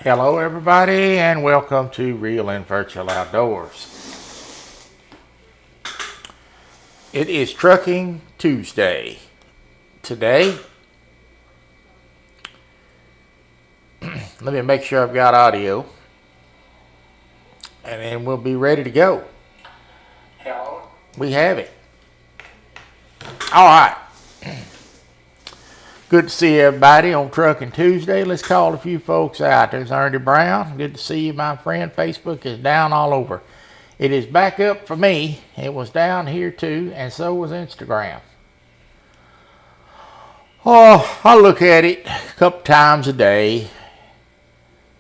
Hello everybody and welcome to Real and Virtual Outdoors. It is Trucking Tuesday. Today, let me make sure I've got audio and then we'll be ready to go. Hello. We have it. Alright. Good to see everybody on Trucking Tuesday. Let's call a few folks out. There's Ernie Brown. Good to see you, my friend. Facebook is down all over. It is back up for me. It was down here too, and so was Instagram. Oh, I look at it a couple times a day.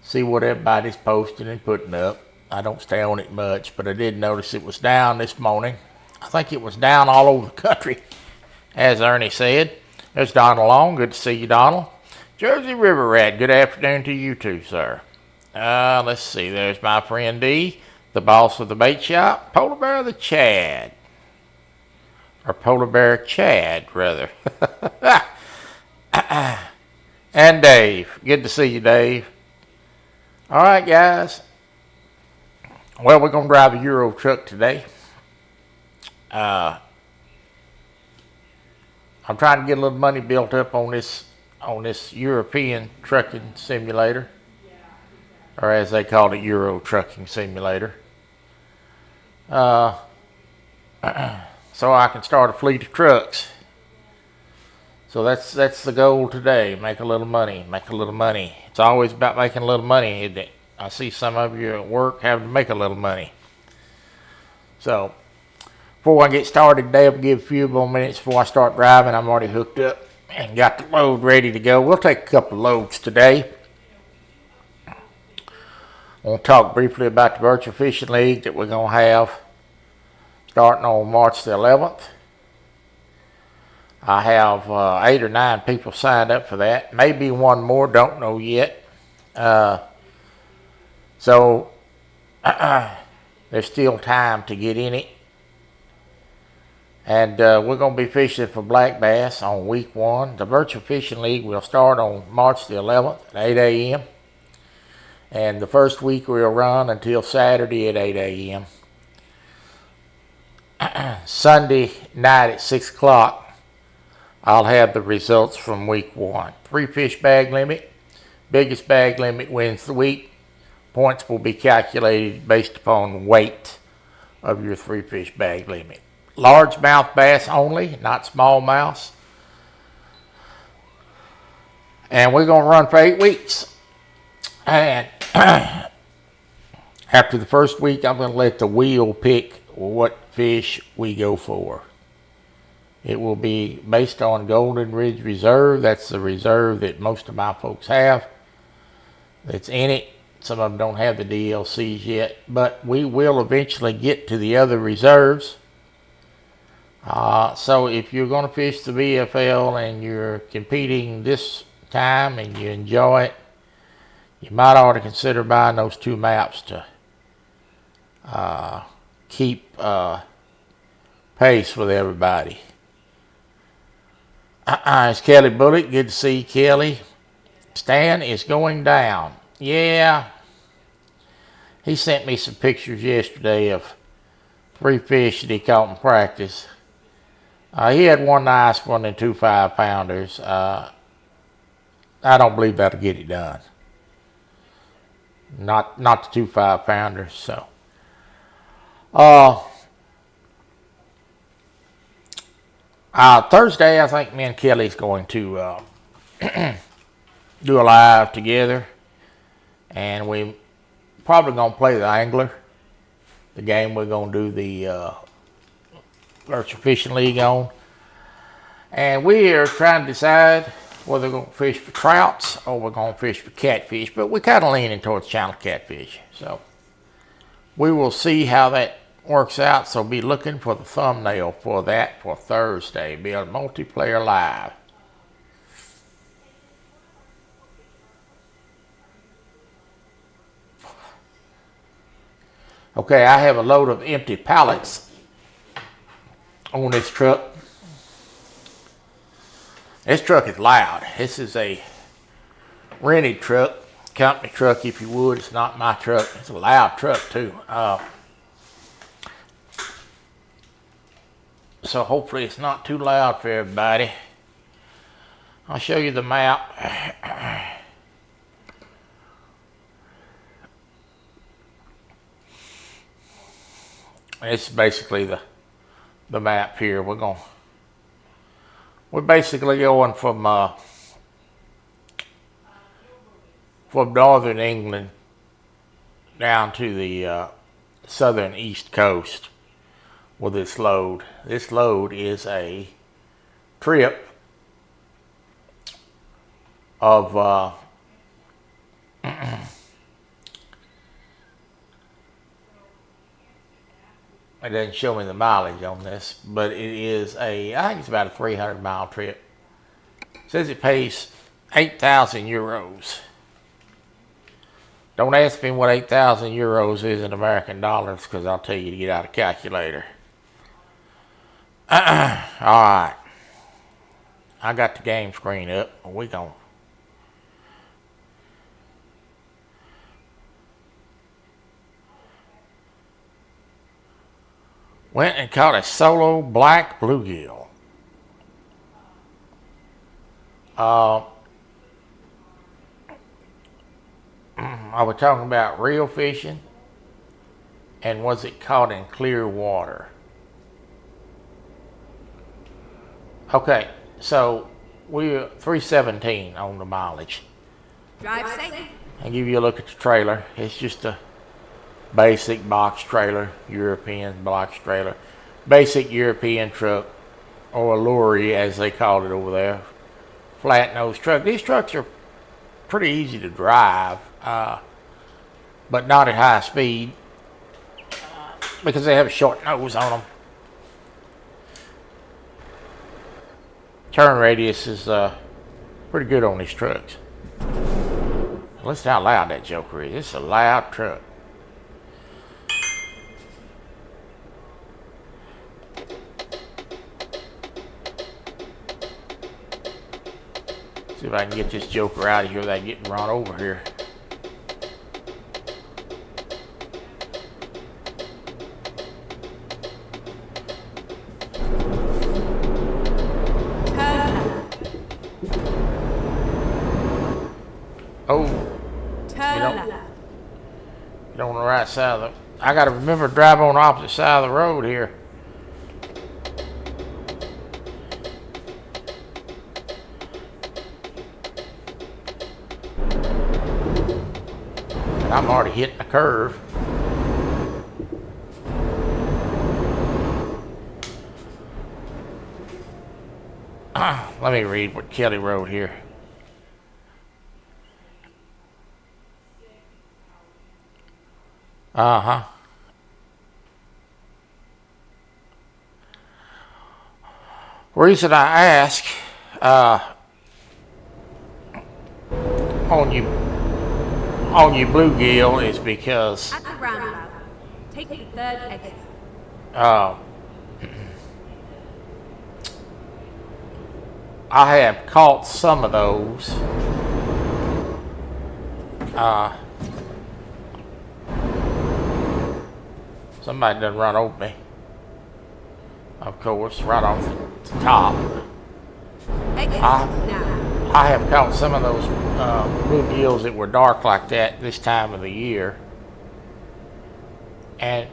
See what everybody's posting and putting up. I don't stay on it much, but I did notice it was down this morning. I think it was down all over the country, as Ernie said. There's Donald Long. Good to see you, Donald. Jersey River Rat. Good afternoon to you too, sir. Let's see. There's my friend D, the boss of the bait shop. Polar Bear the Chad. Or Polar Bear Chad, rather. And Dave. Good to see you, Dave. All right, guys. Well, we're going to drive a Euro truck today. I'm trying to get a little money built up on this European trucking simulator, or as they call it, Euro trucking simulator. So I can start a fleet of trucks. So that's the goal today. Make a little money. It's always about making a little money, isn't it? I see some of you at work having to make a little money. So before I get started today, I'll give a few more minutes before I start driving. I'm already hooked up and got the load ready to go. We'll take a couple of loads today. I want to talk briefly about the Virtual Fishing League that we're going to have starting on March the 11th. I have 8 or 9 people signed up for that. Maybe one more, don't know yet. So there's still time to get in it. And we're going to be fishing for black bass on week 1. The Virtual Fishing League will start on March the 11th at 8 a.m. And the first week we'll run until Saturday at 8 a.m. Sunday night at 6 o'clock, I'll have the results from week 1. 3 fish bag limit. Biggest bag limit wins the week. Points will be calculated based upon weight of your 3 fish bag limit. Largemouth bass only, not smallmouths. And we're going to run for 8 weeks. And after the first week, I'm going to let the wheel pick what fish we go for. It will be based on Golden Ridge Reserve. That's the reserve that most of my folks have that's in it. Some of them don't have the DLCs yet, but we will eventually get to the other reserves. So if you're going to fish the VFL and you're competing this time and you enjoy it, you might ought to consider buying those 2 maps to keep pace with everybody. It's Kelly Bullock. Good to see you, Kelly. Stan is going down. Yeah. He sent me some pictures yesterday of 3 fish that he caught in practice. He had one nice one and 2 5-pounders. I don't believe that'll get it done. Not the 2 5-pounders. So, Thursday, I think me and Kelly's going to do a live together, and we probably gonna play the angler. The game we're gonna do the Virtual Fishing League on. And we are trying to decide whether we're going to fish for trouts or we're going to fish for catfish. But we're kind of leaning towards channel catfish. So we will see how that works out. So be looking for the thumbnail for that for Thursday. Be a multiplayer live. Okay, I have a load of empty pallets on this truck. This truck is loud. This is a rented truck. company truck if you would. It's not my truck. It's a loud truck too. So hopefully it's not too loud for everybody. I'll show you the map. It's basically the map here. We're basically going from northern England down to the southern east coast with this load. This load is a trip of it doesn't show me the mileage on this, but it is I think it's about a 300-mile trip. It says it pays 8,000 euros. Don't ask me what 8,000 euros is in American dollars, because I'll tell you to get out a calculator. Alright. I got the game screen up. We going. Went and caught a solo black bluegill. I was talking about real fishing, and was it caught in clear water? Okay, so we're 317 on the mileage. Drive safe. I'll give you a look at the trailer. It's just a basic box trailer, European box trailer. Basic European truck, or a lorry as they call it over there. Flat nose truck. These trucks are pretty easy to drive, but not at high speed because they have a short nose on them. Turn radius is pretty good on these trucks. Listen how loud that joker is. It's a loud truck. See if I can get this joker out of here without getting run over here. Oh, get on the right side of the. I got to remember to drive on the opposite side of the road here. I'm already hitting a curve. Let me read what Kelly wrote here. Reason I ask on you bluegill is because At the roundabout, take the third exit. I have caught some of those. Somebody done run over me. Of course, right off the top. Exit now. I have caught some of those bluegills that were dark like that this time of the year. And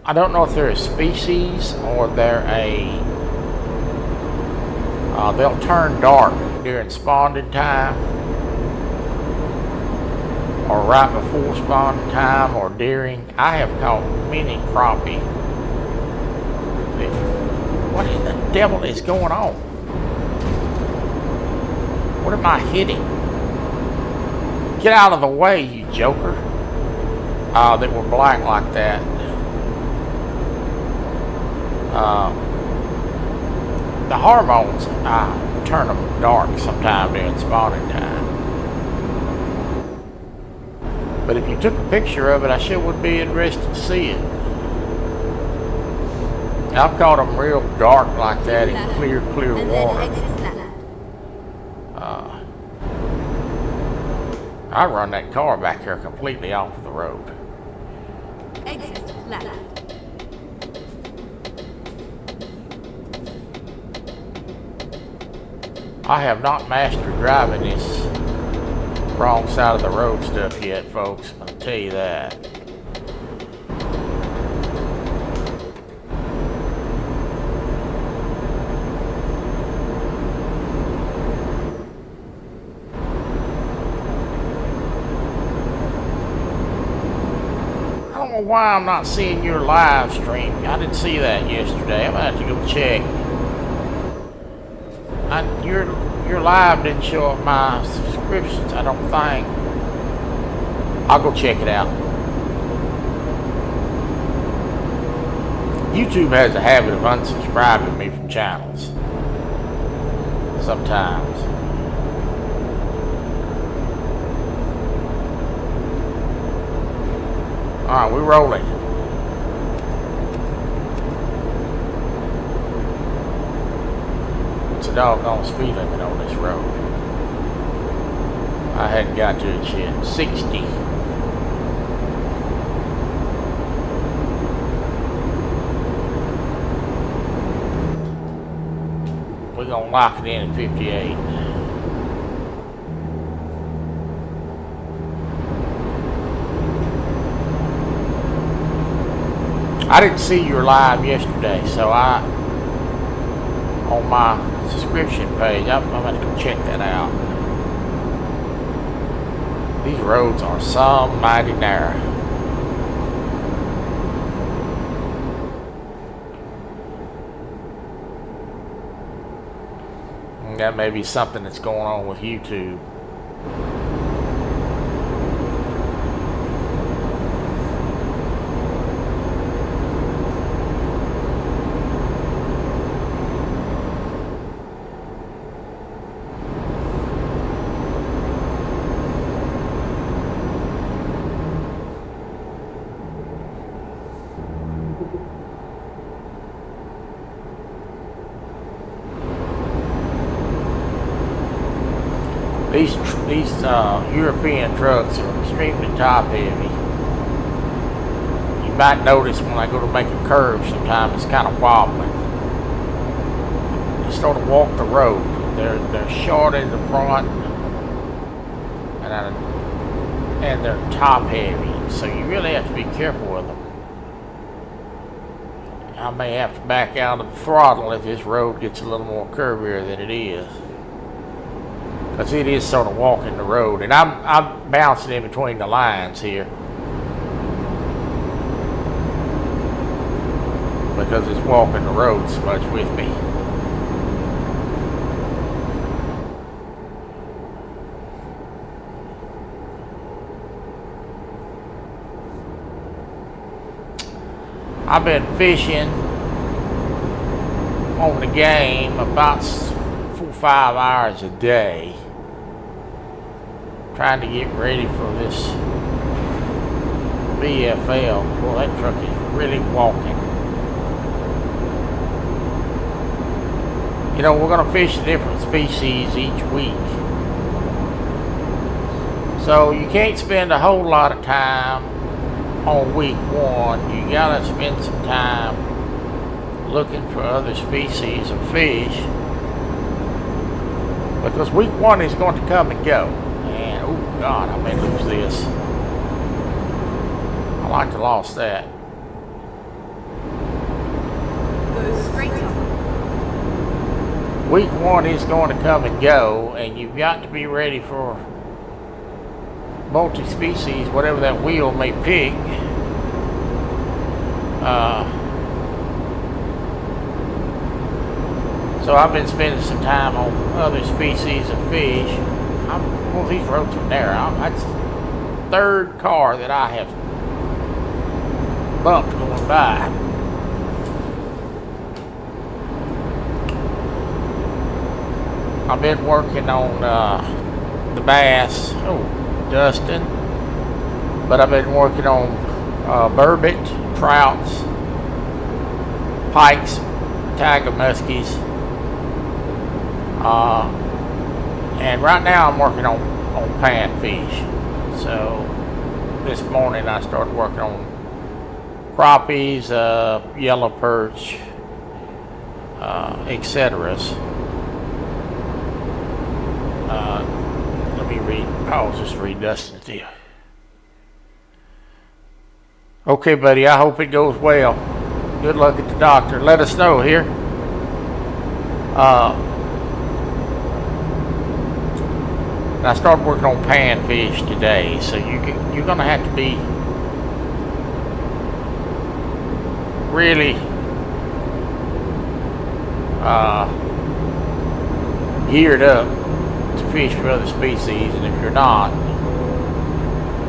I don't know if they're a species or they're they'll turn dark during spawning time, or right before spawning time, or during. I have caught many crappie. What in the devil is going on? What am I hitting? Get out of the way, you joker. That were black like that. The hormones, I turn them dark sometime during spawning time. But if you took a picture of it, I sure would be interested to see it. I've caught them real dark like that in clear And then water. exit left. I run that car back here completely off the road. Exit left. I have not mastered driving this wrong side of the road stuff yet, folks. I'll tell you that. I don't know why I'm not seeing your live stream. I didn't see that yesterday. I'm gonna have to go check. Your live didn't show up my subscriptions, I don't think. I'll go check it out. YouTube has a habit of unsubscribing me from channels. Sometimes. Alright, we're rolling. The doggone speed limit on this road. I hadn't got to it yet. 60. We're gonna lock it in at 58. I didn't see your live yesterday, so on my subscription page, I'm going to go check that out. These roads are some mighty narrow. And that may be something that's going on with YouTube. These European trucks are extremely top heavy. You might notice when I go to make a curve, sometimes it's kind of wobbling. They sort of walk the road. They're short in the front, and they're top heavy. So you really have to be careful with them. I may have to back out of the throttle if this road gets a little more curvier than it is. Because it is sort of walking the road, and I'm bouncing in between the lines here because it's walking the road so much with me. I've been fishing on the game about 4 or 5 hours a day, trying to get ready for this VFL. Well, that truck is really walking. You know, we're going to fish a different species each week. So you can't spend a whole lot of time on week one. You got to spend some time looking for other species of fish. Because week one is going to come and go. And, oh God, I may lose this. I like to lost that. Go straight on. Week one is going to come and go, and you've got to be ready for multi-species, whatever that wheel may pick. So I've been spending some time on other species of fish. Well, these roads are narrow. That's the third car that I have bumped going by. I've been working on the bass. Oh, Dustin. But I've been working on burbot, trouts, pikes, tiger muskies. And right now I'm working on panfish. So this morning I started working on crappies, yellow perch, etc. Let me read. I'll just read Dustin to you. Okay, buddy, I hope it goes well. Good luck at the doctor. Let us know here. I started working on panfish today, so you're gonna have to be really geared up to fish for other species, and if you're not,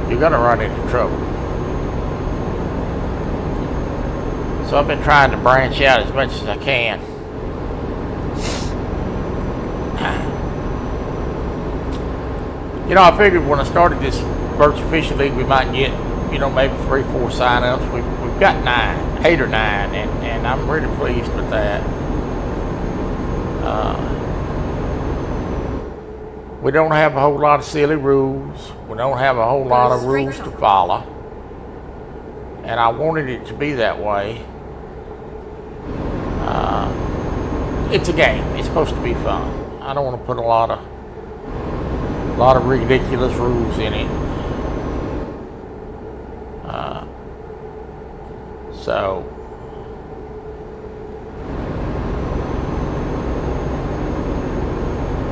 you're gonna run into trouble. So I've been trying to branch out as much as I can. You know, I figured when I started this virtual fishing league, we might get, maybe 3-4 sign-ups. We've got 8 or 9, and I'm really pleased with that. We don't have a whole lot of silly rules. We don't have a whole lot of rules to follow. And I wanted it to be that way. It's a game. It's supposed to be fun. I don't want to put a lot of ridiculous rules in it.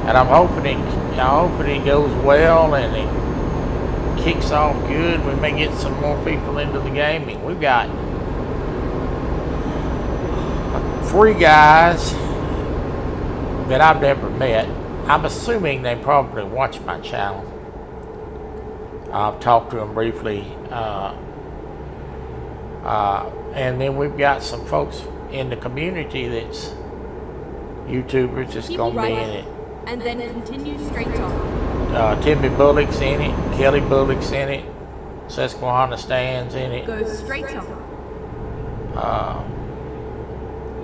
And I'm hoping it goes well and it kicks off good. We may get some more people into the gaming. We've got 3 guys that I've never met. I'm assuming they probably watch my channel. I've talked to them briefly. And then we've got some folks in the community that's YouTubers that's going to be in it. And then continue straight on. Timmy Bullock's in it. Kelly Bullock's in it. Susquehanna Stan's in it. Go straight on.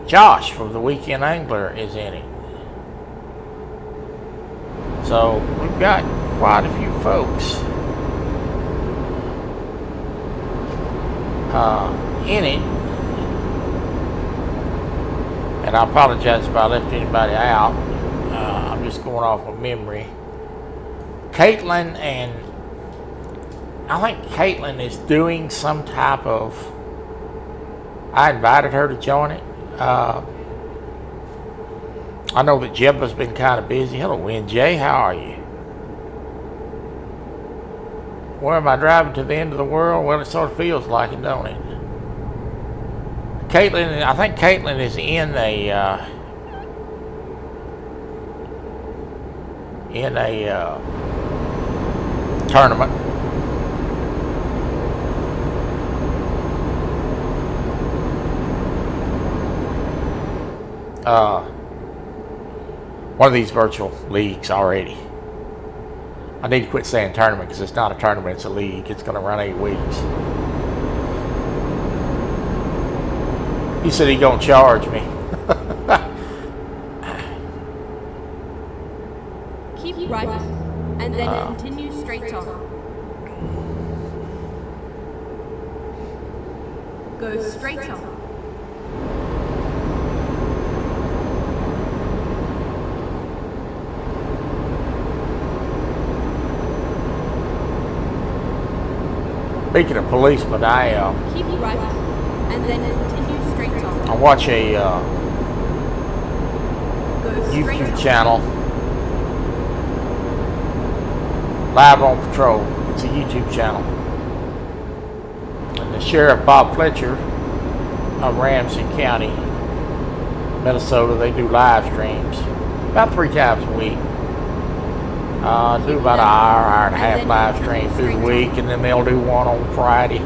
Josh from the Weekend Angler is in it. So we've got quite a few folks in it. And I apologize if I left anybody out. I'm just going off of memory. Caitlin, and I think Caitlin is doing some type of, I invited her to join it. I know that Jebba's been kind of busy. Hello, NJ, how are you? Where am I driving to the end of the world? Well, it sort of feels like it, don't it? Caitlin, I think Caitlin is in a tournament. One of these virtual leagues already. I need to quit saying tournament because it's not a tournament, it's a league. It's going to run 8 weeks. He said he's going to charge me. Keep right, and then continue straight on. Go straight on. Speaking of policemen, keep right, and then continue straight on. I watch a Go straight YouTube on. channel, Live on Patrol. It's a YouTube channel. And the Sheriff Bob Fletcher of Ramsey County, Minnesota, they do live streams about 3 times a week. Do about an hour and a half live stream through the week, and then they'll do one on Friday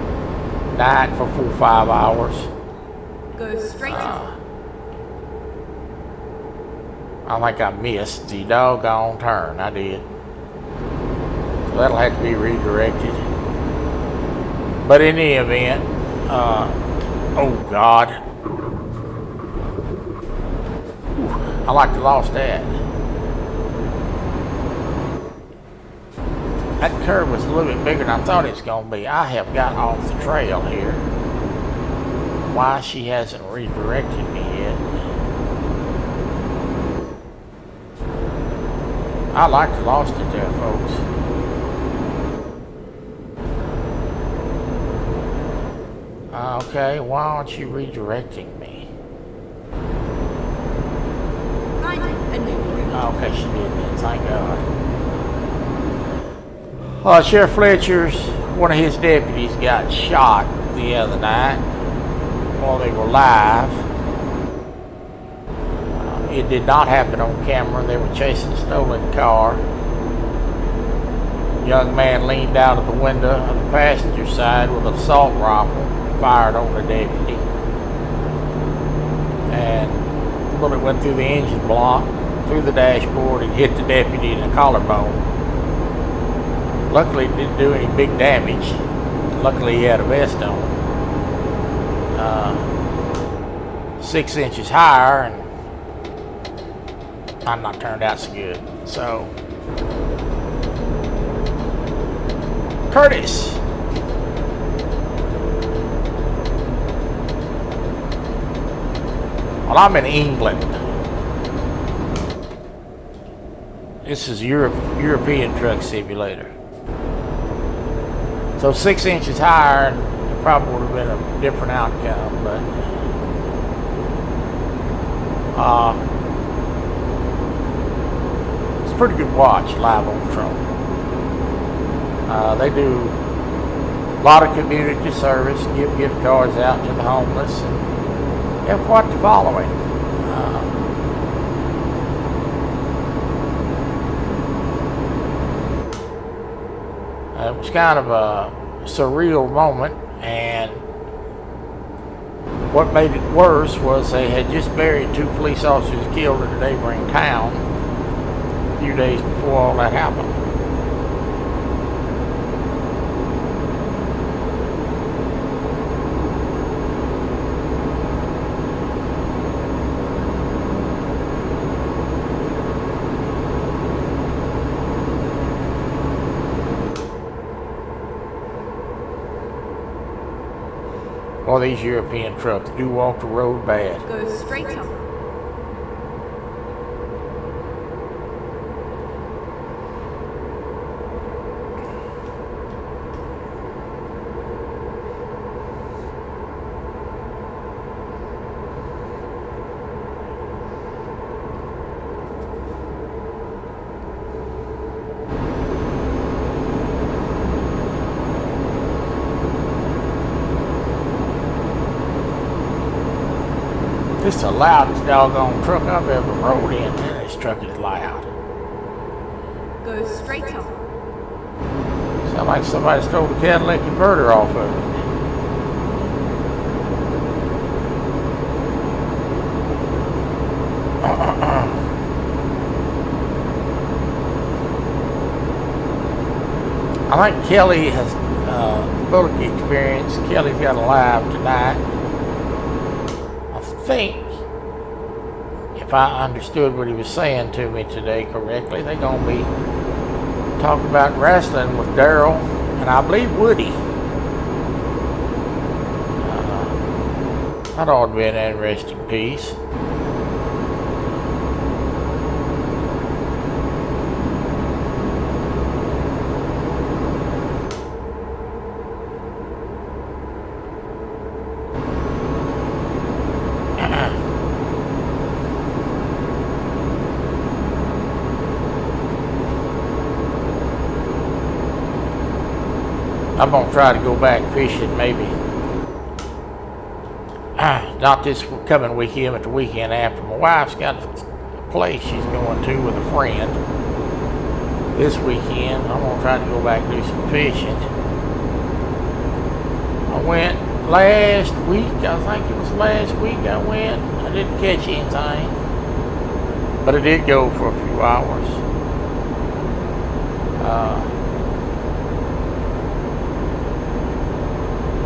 night for 4 or 5 hours. Go straight on. I think I missed the doggone turn. I did. So that'll have to be redirected. But in the event, oh God. I like to lost that. That curve was a little bit bigger than I thought it was going to be. I have got off the trail here. Why she hasn't redirected me yet. I like to lost it there, folks. Okay, why aren't you redirecting me? Finding a new route. Okay, she did that, thank God. Sheriff Fletcher's, one of his deputies got shot the other night while they were live. It did not happen on camera. They were chasing a stolen car. Young man leaned out of the window of the passenger side with an assault rifle, fired on the deputy. And the bullet went through the engine block, through the dashboard, and hit the deputy in the collarbone. Luckily, it didn't do any big damage. Luckily, he had a vest on. 6 inches higher, and I'm not turned out so good. So, Curtis. Well, I'm in England. This is European Truck Simulator. So 6 inches higher, it probably would have been a different outcome, but it's a pretty good watch live on patrol. They do a lot of community service, give gift cards out to the homeless, and they have quite the following. It was kind of a surreal moment, and what made it worse was they had just buried 2 police officers killed in a neighboring town a few days before all that happened. All these European trucks do walk the road bad. Go straight up. This is the loudest doggone truck I've ever rode in. This truck is loud. Go straight up. Sounds like somebody stole the catalytic converter off of it. I think Kelly has bullet experience. Kelly's got a live tonight. I think, if I understood what he was saying to me today correctly, they're going to be talking about wrestling with Daryl and I believe Woody. That ought to be an interesting piece. I'm going to try to go back fishing maybe. Not this coming weekend, but the weekend after. My wife's got a place she's going to with a friend. This weekend, I'm going to try to go back and do some fishing. I went last week. I think it was last week I went. I didn't catch anything. But I did go for a few hours.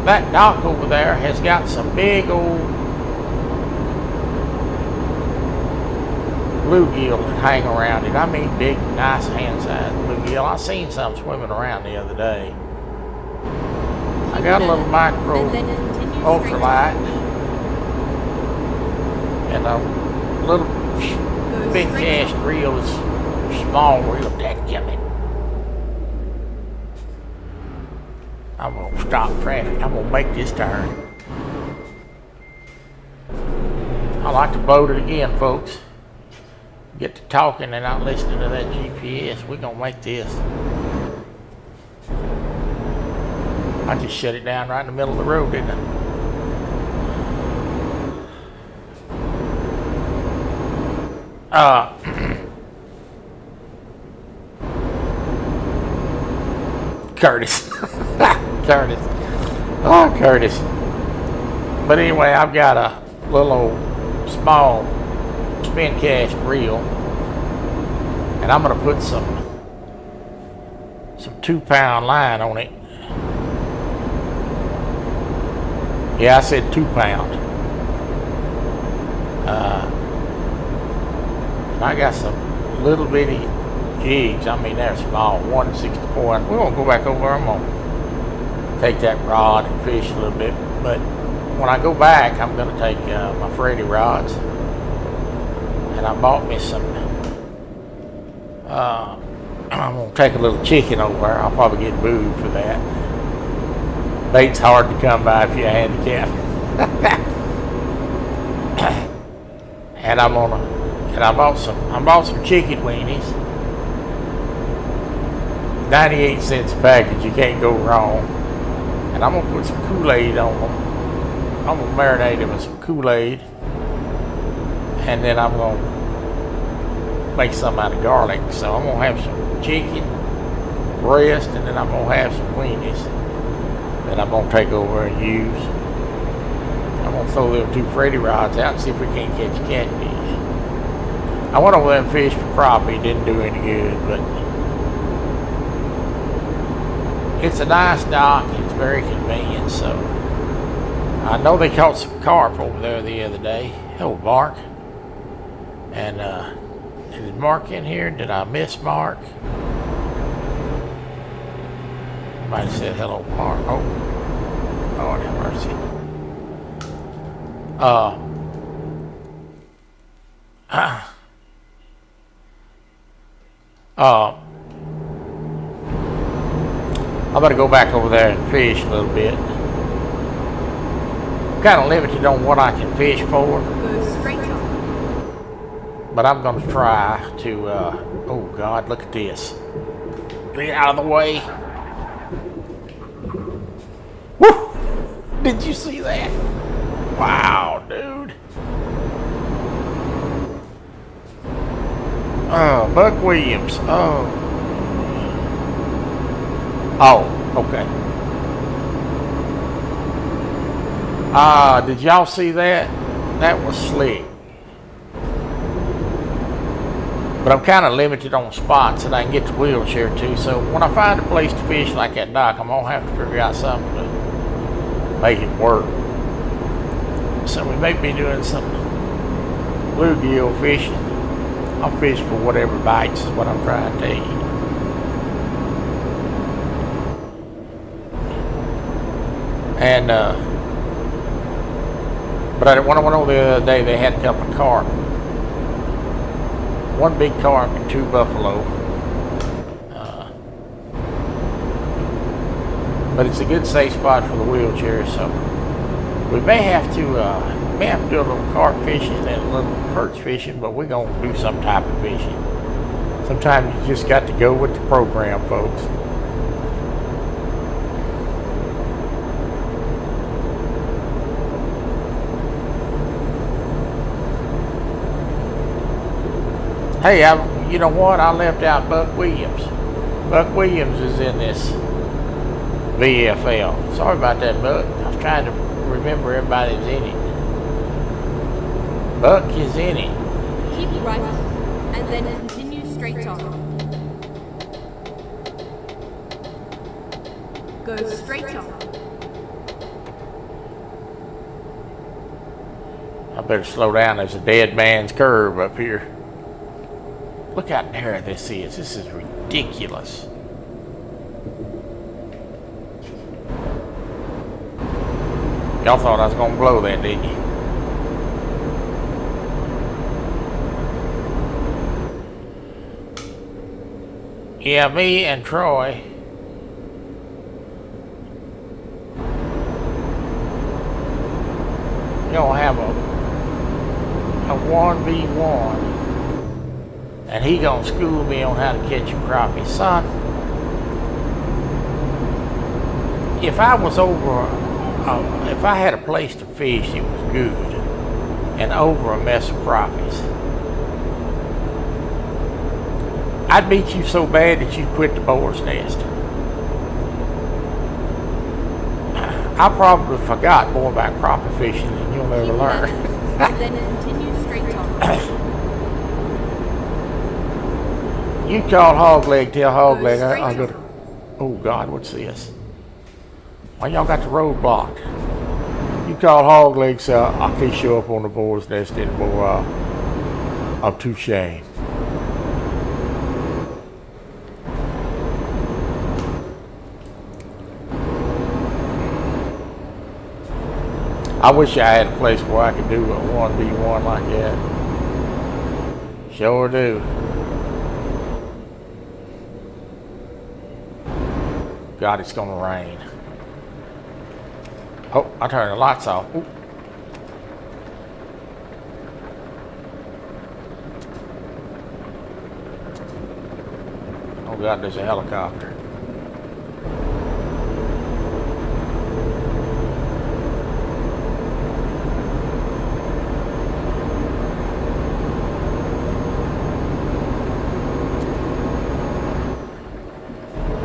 That dock over there has got some big old bluegill that hang around it. I mean big, nice hand-sized bluegill. I seen some swimming around the other day. I got a little micro And then continue ultralight and a little Go big straight cast on. reel is small reel. Dadgummit. I'm gonna stop traffic. I'm gonna make this turn. I like to boat it again, folks. Get to talking and not listening to that GPS. We're gonna make this. I just shut it down right in the middle of the road, didn't I? Curtis. Curtis. Oh, Curtis. But anyway, I've got a little old small spin cast reel, and I'm gonna put some 2-pound line on it. Yeah, I said 2 pound. And I got some little bitty jigs. I mean, they're small, 1/64. We're gonna go back over. I'm gonna take that rod and fish a little bit. But when I go back, I'm gonna take my Freddy rods, and I bought me some. I'm gonna take a little chicken over there. I'll probably get booed for that. Bait's hard to come by if you're handicapped. And I bought some chicken weenies. 98 cents a package, you can't go wrong. And I'm gonna put some Kool-Aid on them. I'm gonna marinate them in some Kool-Aid. And then I'm gonna make some out of garlic. So I'm gonna have some chicken breast, and then I'm gonna have some weenies that I'm gonna take over and use. I'm gonna throw them 2 Freddy rods out and see if we can't catch catfish. I went over there and fished for crappie, didn't do any good, but it's a nice dock, it's very convenient, so I know they caught some carp over there the other day. Hello, Mark. And is Mark in here? Did I miss Mark? Somebody said hello, Mark. Oh, Lord have mercy. I'm gonna go back over there and fish a little bit. I'm kind of limited on what I can fish for, Go straight on. but I'm gonna try to. Oh God, look at this! Get out of the way! Woo! Did you see that? Wow, dude! Oh, Buck Williams. Oh, okay. Did y'all see that? That was slick. But I'm kind of limited on spots that I can get the wheelchair to. So when I find a place to fish like that dock, I'm gonna have to figure out something to make it work. So we may be doing some bluegill fishing. I'll fish for whatever bites is what I'm trying to tell you. And but when I went over the other day, they had a couple of carp. 1 big carp and 2 buffalo. But it's a good safe spot for the wheelchair, so we may have to do a little carp fishing and a little perch fishing, but we're gonna do some type of fishing. Sometimes you just got to go with the program, folks. Hey, you know what? I left out Buck Williams. Buck Williams is in this VFL. Sorry about that, Buck. I was trying to remember everybody that's in it. Buck is in it. Keep right, and then continue straight on. Go straight on. I better slow down. There's a dead man's curve up here. Look how narrow this is. This is ridiculous. Y'all thought I was gonna blow that, didn't you? Yeah, me and Troy. Gonna have a 1v1, and he gonna school me on how to catch a crappie. Son, if I was over, if I had a place to fish that was good, and over a mess of crappies, I'd beat you so bad that you'd quit the boar's nest. I probably forgot more about crappie fishing than you'll ever Keep learn. left, and then continue straight on. You call Hogleg, tell Hogleg Go I straight got. Oh God, what's this? Why y'all got the road blocked? You call Hogleg, say I can't show up on the boar's nest anymore. I'm too ashamed. I wish I had a place where I could do a 1v1 like that. Sure do. God, it's gonna rain. Oh, I turned the lights off. Ooh. Oh God, there's a helicopter.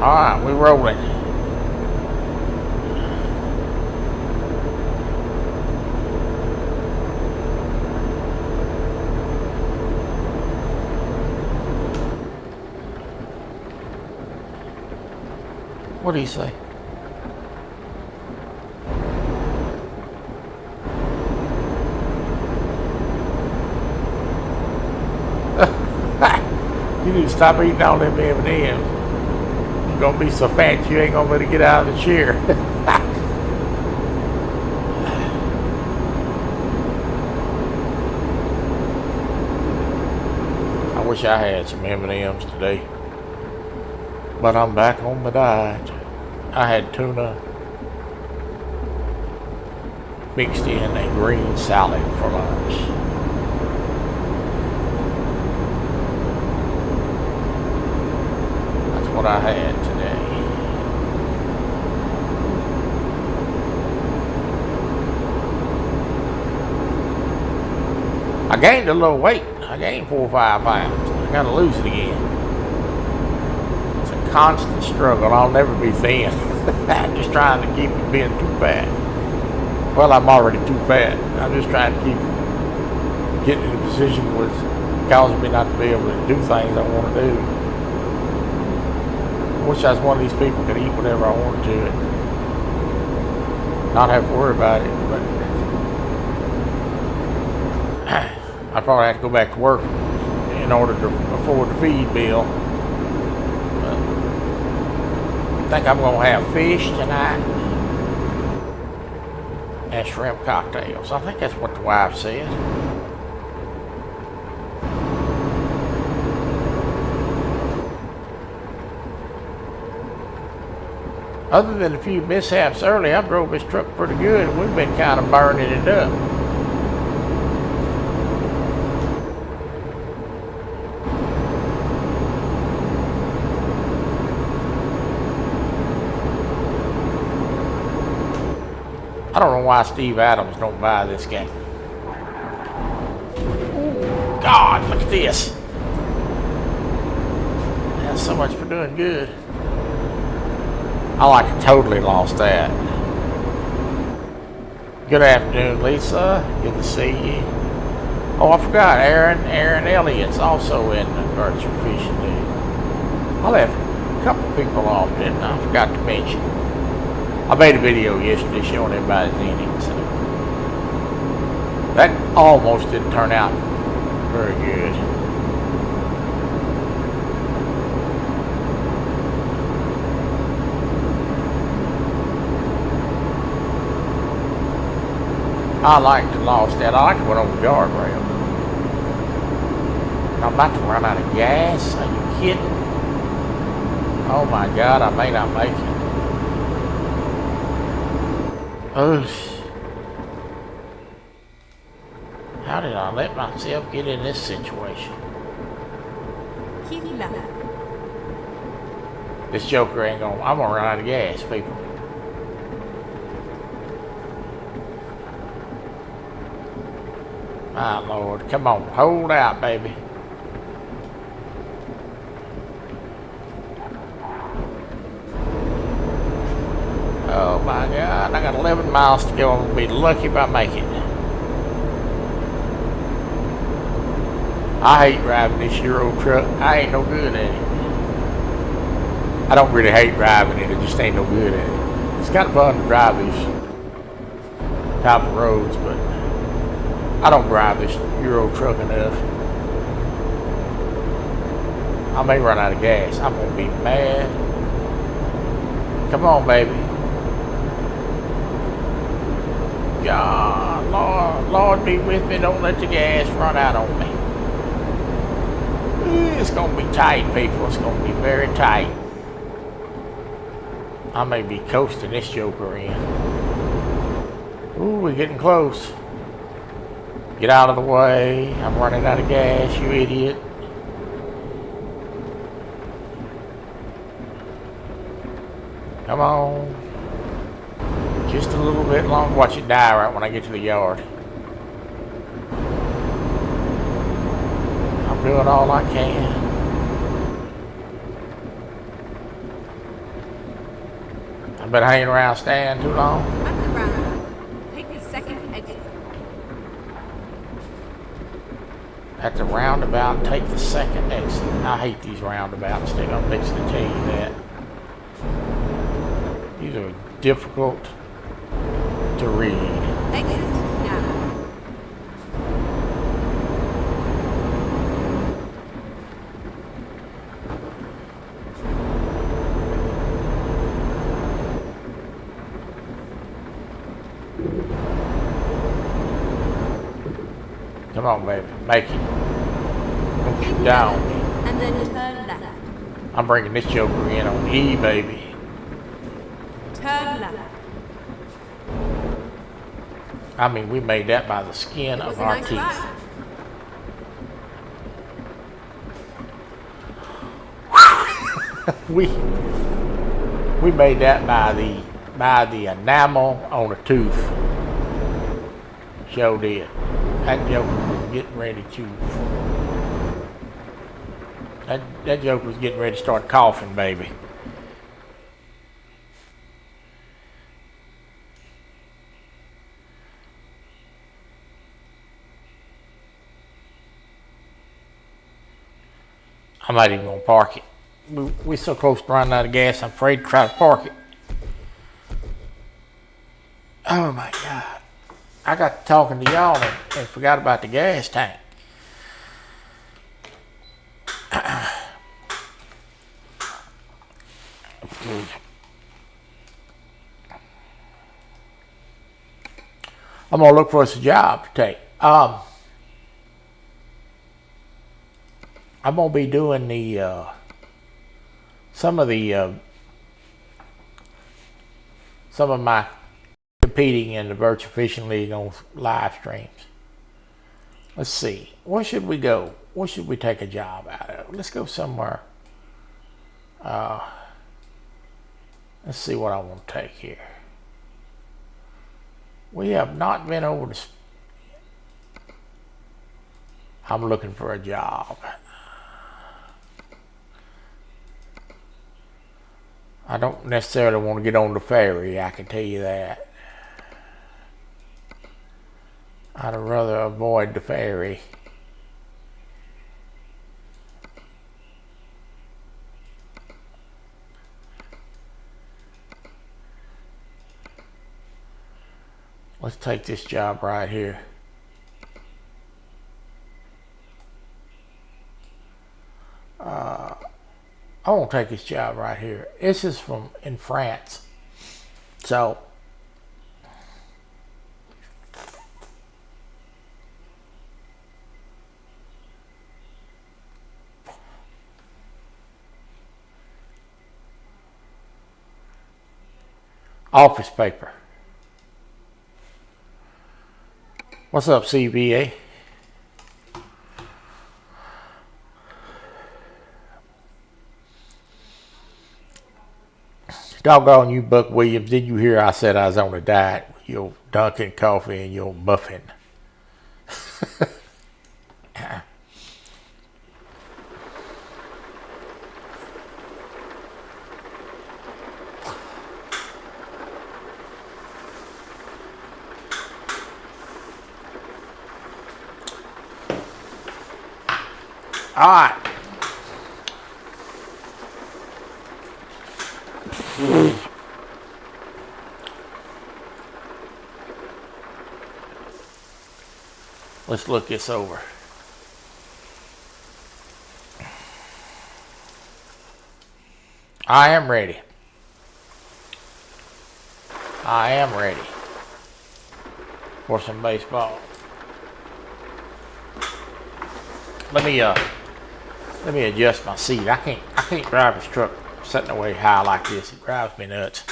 All right, we're rolling. What do you say? You need to stop eating all them M&Ms. Gonna be so fat you ain't gonna be able to get out of the chair. I wish I had some M&Ms today, but I'm back on my diet. I had tuna mixed in a green salad for lunch. That's what I had today. I gained a little weight. I gained 4 or 5 pounds. I gotta lose it again. It's a constant struggle. I'll never be thin. I'm just trying to keep from being too fat. Well, I'm already too fat. I'm just trying to keep getting in a position where it's causing me not to be able to do things I want to do. I wish I was one of these people that could eat whatever I wanted to and not have to worry about it. But I probably have to go back to work in order to afford the feed bill. But I think I'm going to have fish tonight and shrimp cocktails. I think that's what the wife said. Other than a few mishaps early, I drove this truck pretty good and we've been kind of burning it up. I don't know why Steve Adams don't buy this game. Ooh, God, look at this. That's so much for doing good. I like totally lost that. Good afternoon, Lisa. Good to see you. Oh, I forgot, Aaron Elliott's also in the virtual fishing league. I left a couple people off, didn't I? I forgot to mention. I made a video yesterday showing everybody's innings. That almost didn't turn out very good. I like to lost that. I like to went over the guardrail. I'm about to run out of gas. Are you kidding? Oh my God, I may not make it. Oh, how did I let myself get in this situation? Keep left. This joker ain't gonna, I'm gonna run out of gas, people. My Lord, come on, hold out, baby. Oh my God, I got 11 miles to go. I'm gonna be lucky if I make it. I hate driving this Euro truck. I ain't no good at it. I don't really hate driving it, I just ain't no good at it. It's kind of fun to drive these type of roads, but I don't drive this Euro truck enough. I may run out of gas. I'm gonna be mad. Come on, baby. God, Lord be with me. Don't let the gas run out on me. It's gonna be tight, people. It's gonna be very tight. I may be coasting this joker in. Ooh, we're getting close. Get out of the way. I'm running out of gas, you idiot. Come on. Just a little bit long. Watch it die right when I get to the yard. I'm doing all I can. I've been hanging around staying too long. At the round, take the second exit. At the roundabout, take the second exit. I hate these roundabouts. I'm fixing to tell you that. These are difficult to read. Exit now. Come on, baby. Make it. Don't you down me. And then turn left. I'm bringing this joker in on E, baby. Turn left. I mean, we made that by the skin It was of a our nice teeth. ride. We made that by the enamel on a tooth. Sure did. That joker was getting ready to. That joker was getting ready to start coughing, baby. I'm not even gonna park it. We're so close to running out of gas, I'm afraid to try to park it. Oh my God. I got to talking to y'all and forgot about the gas tank. I'm gonna look for us a job to take. I'm gonna be doing the some of my competing in the Virtual Fishing League on live streams. Let's see, where should we go? Where should we take a job out of? Let's go somewhere. Let's see what I want to take here. We have not been over to. I'm looking for a job. I don't necessarily want to get on the ferry, I can tell you that. I'd rather avoid the ferry. Let's take this job right here. I won't take this job right here. This is from in France. So Office paper. What's up, CBA? Doggone you, Buck Williams. Did you hear I said I was on a diet with your Dunkin' coffee and your muffin? All right. Let's look this over. I am ready. I am ready for some baseball. Let me adjust my seat. I can't drive this truck sitting away high like this. It drives me nuts.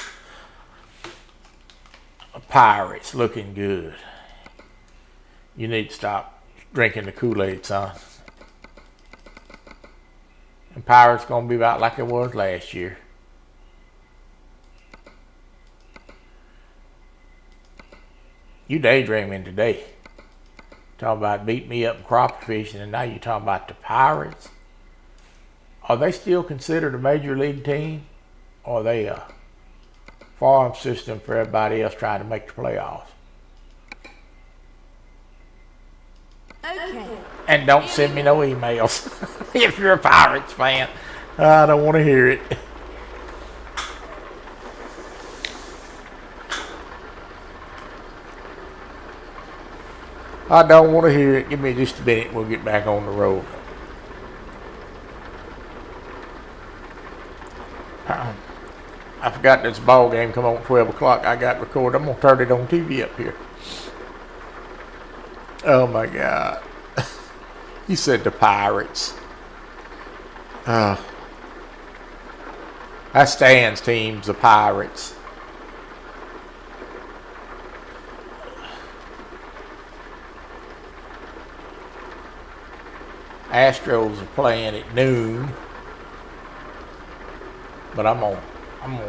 Pirates looking good. You need to stop drinking the Kool-Aid, son. And Pirates gonna be about like it was last year. You daydreaming today. Talking about beat me up in crappie fishing, and now you talking about the Pirates. Are they still considered a major league team? Or are they a farm system for everybody else trying to make the playoffs? Okay. And don't send me no emails if you're a Pirates fan. I don't want to hear it. I don't want to hear it. Give me just a minute. We'll get back on the road. I forgot this ball game come on at 12 o'clock. I got recorded. I'm going to turn it on TV up here. Oh, my God. He said the Pirates. That's Stan's team's the Pirates. Astros are playing at noon. But I'm gonna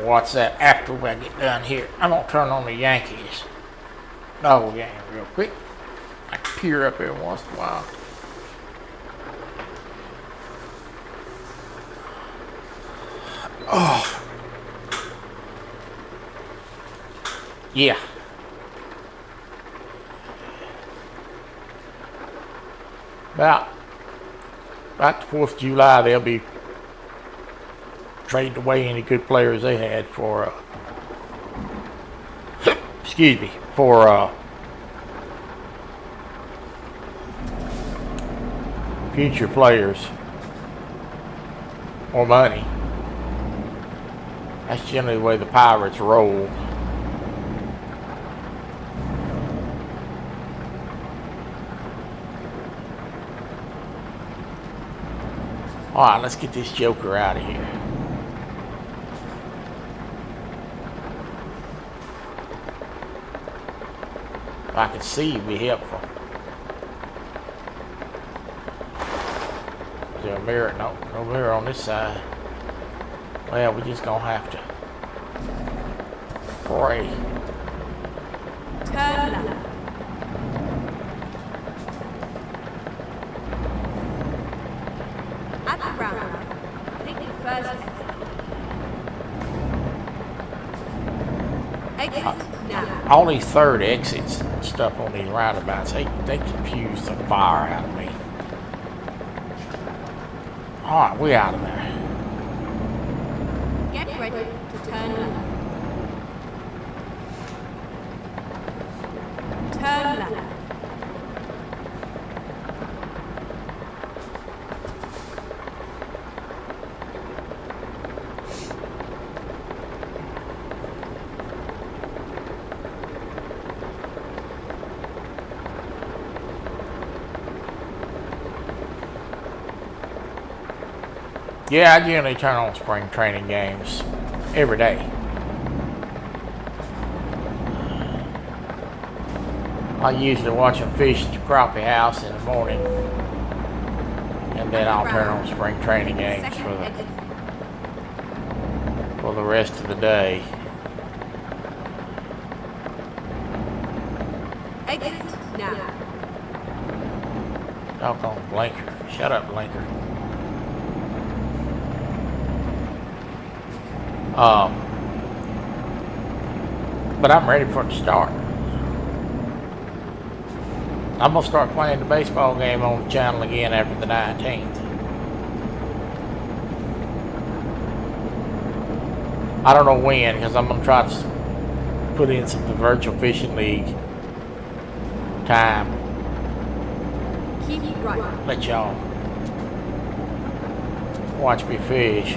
watch that after I get done here. I'm gonna turn on the Yankees ball game real quick. I can peer up every once in a while. Oh. Yeah. About the 4th of July, they'll be trading away any good players they had for, for future players or money. That's generally the way the Pirates roll. All right, let's get this joker out of here. If I could see, it'd be helpful. Is there a mirror? No mirror on this side. Well, we're just gonna have to pray. Turn left. At the roundabout, take the first exit. Exit now. All these third exits and stuff on these roundabouts, they confuse the fire out of me. All right, we out of there. Get ready to turn left. Turn left. Yeah, I generally turn on spring training games every day. I usually watch them fish at the crappie house in the morning, and then I'll turn on spring training games Second exit. for the rest of the day. Exit now. Doggone blinker. Shut up, blinker. But I'm ready for it to start. I'm going to start playing the baseball game on the channel again after the 19th. I don't know when, because I'm going to try to put in some of the virtual fishing league time. Keep right. Let y'all watch me fish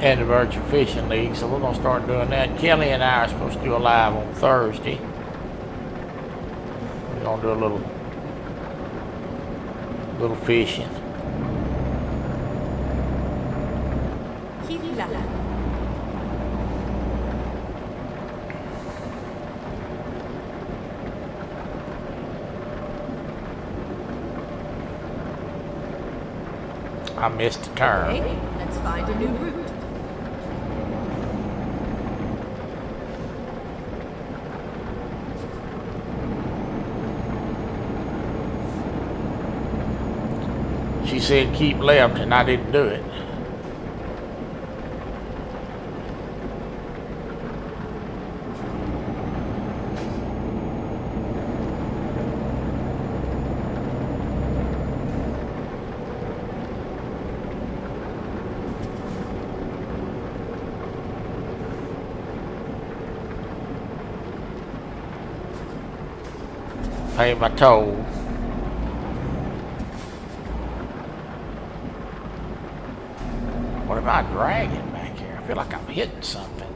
in the virtual fishing league, so we're going to start doing that. Kelly and I are supposed to do a live on Thursday. We're going to do a little fishing. Keep left. I missed a turn. Okay, let's find a new route. She said keep left, and I didn't do it. Pay my toll. What am I dragging back here? I feel like I'm hitting something.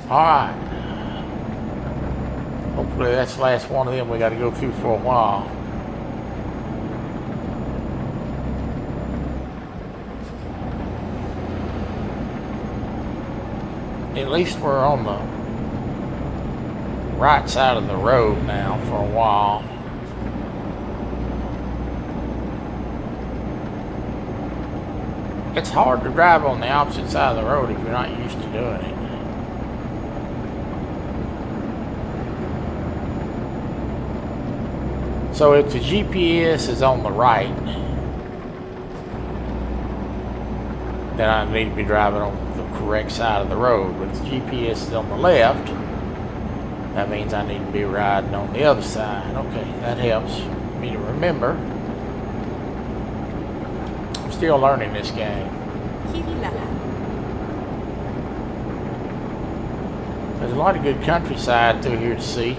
All right. Hopefully that's the last one of them we got to go through for a while. At least we're on the right side of the road now for a while. It's hard to drive on the opposite side of the road if you're not used to doing it. So if the GPS is on the right, then I need to be driving on the correct side of the road. But if the GPS is on the left, that means I need to be riding on the other side. Okay, that helps me to remember. I'm still learning this game. Keep left. There's a lot of good countryside through here to see.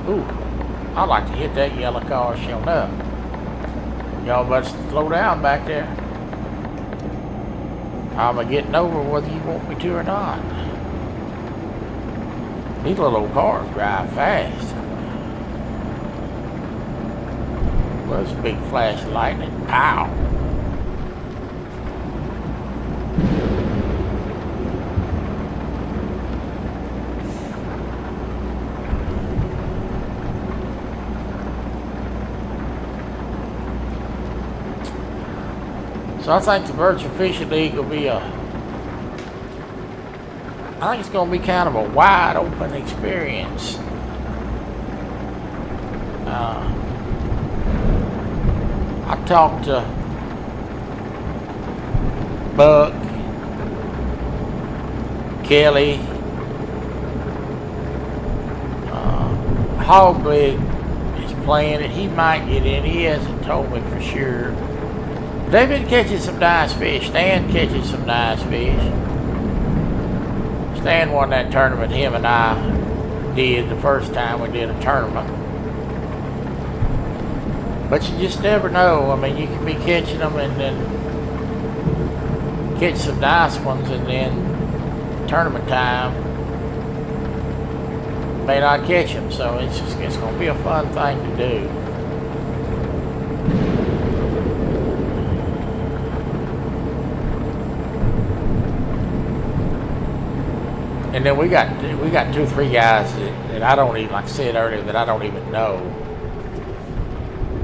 Ooh, I'd like to hit that yellow car showing up. Y'all better slow down back there. I'm getting over whether you want me to or not. These little old cars drive fast. Well, there's a big flash of lightning. Pow! So I think the Virtual Fishing League will be I think it's going to be kind of a wide open experience. I talked to Buck, Kelly, Hogleg is playing it. He might get in. He hasn't told me for sure. They've been catching some nice fish. Stan catching some nice fish. Stan won that tournament him and I did the first time we did a tournament. But you just never know. I mean, you can be catching them and then catch some nice ones, and then tournament time may not catch them. So it's going to be a fun thing to do. And then we got 2 or 3 guys that I don't even, like I said earlier, that I don't even know.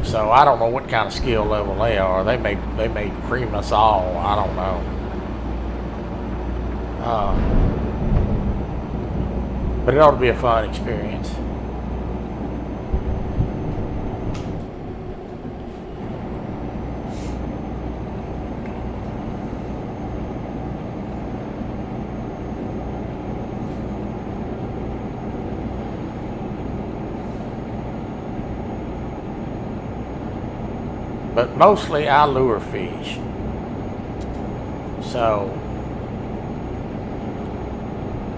So I don't know what kind of skill level they are. They may cream us all. I don't know. But it ought to be a fun experience. But mostly I lure fish. So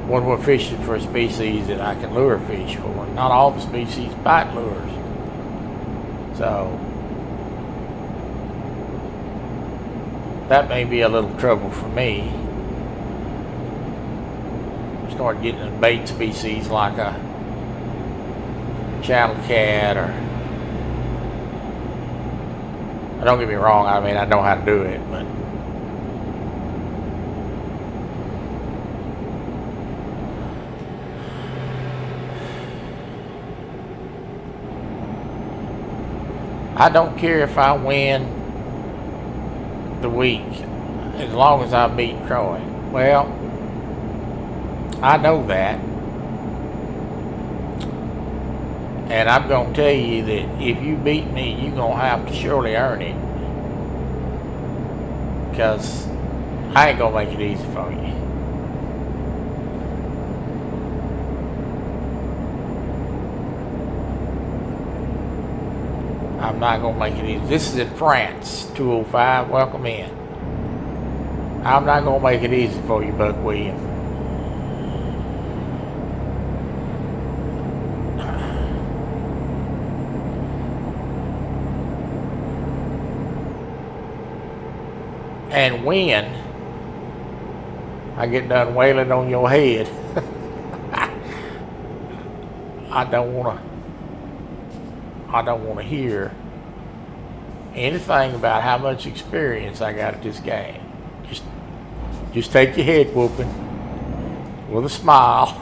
when we're fishing for a species that I can lure fish for, not all the species bite lures. So that may be a little trouble for me. Start getting a bait species like a channel cat or, don't get me wrong, I mean, I know how to do it, but I don't care if I win the week as long as I beat Troy. Well, I know that. And I'm going to tell you that if you beat me, you're going to have to surely earn it. Because I ain't going to make it easy for you. I'm not going to make it easy. This is in France, 205. Welcome in. I'm not going to make it easy for you, Buck Williams. And when I get done wailing on your head, I don't want to hear anything about how much experience I got at this game. Just take your head whooping with a smile.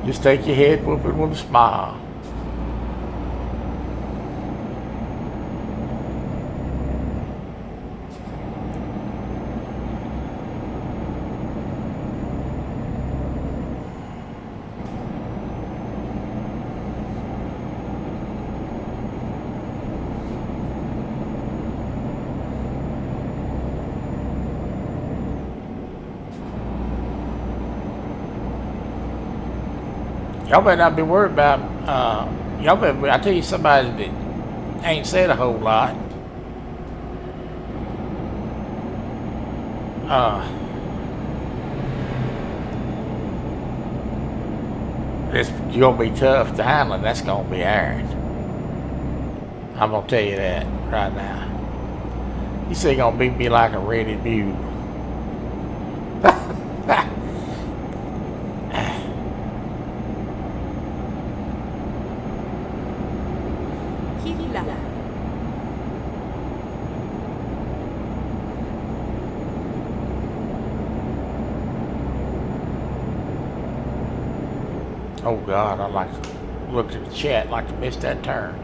Just take your head whooping with a smile. Y'all better not be worried about, I tell you somebody that ain't said a whole lot. It's going to be tough to handle, and that's going to be Aaron. I'm going to tell you that right now. He said he's going to beat me like a ready mule. Oh God, I looked at the chat like to miss that turn.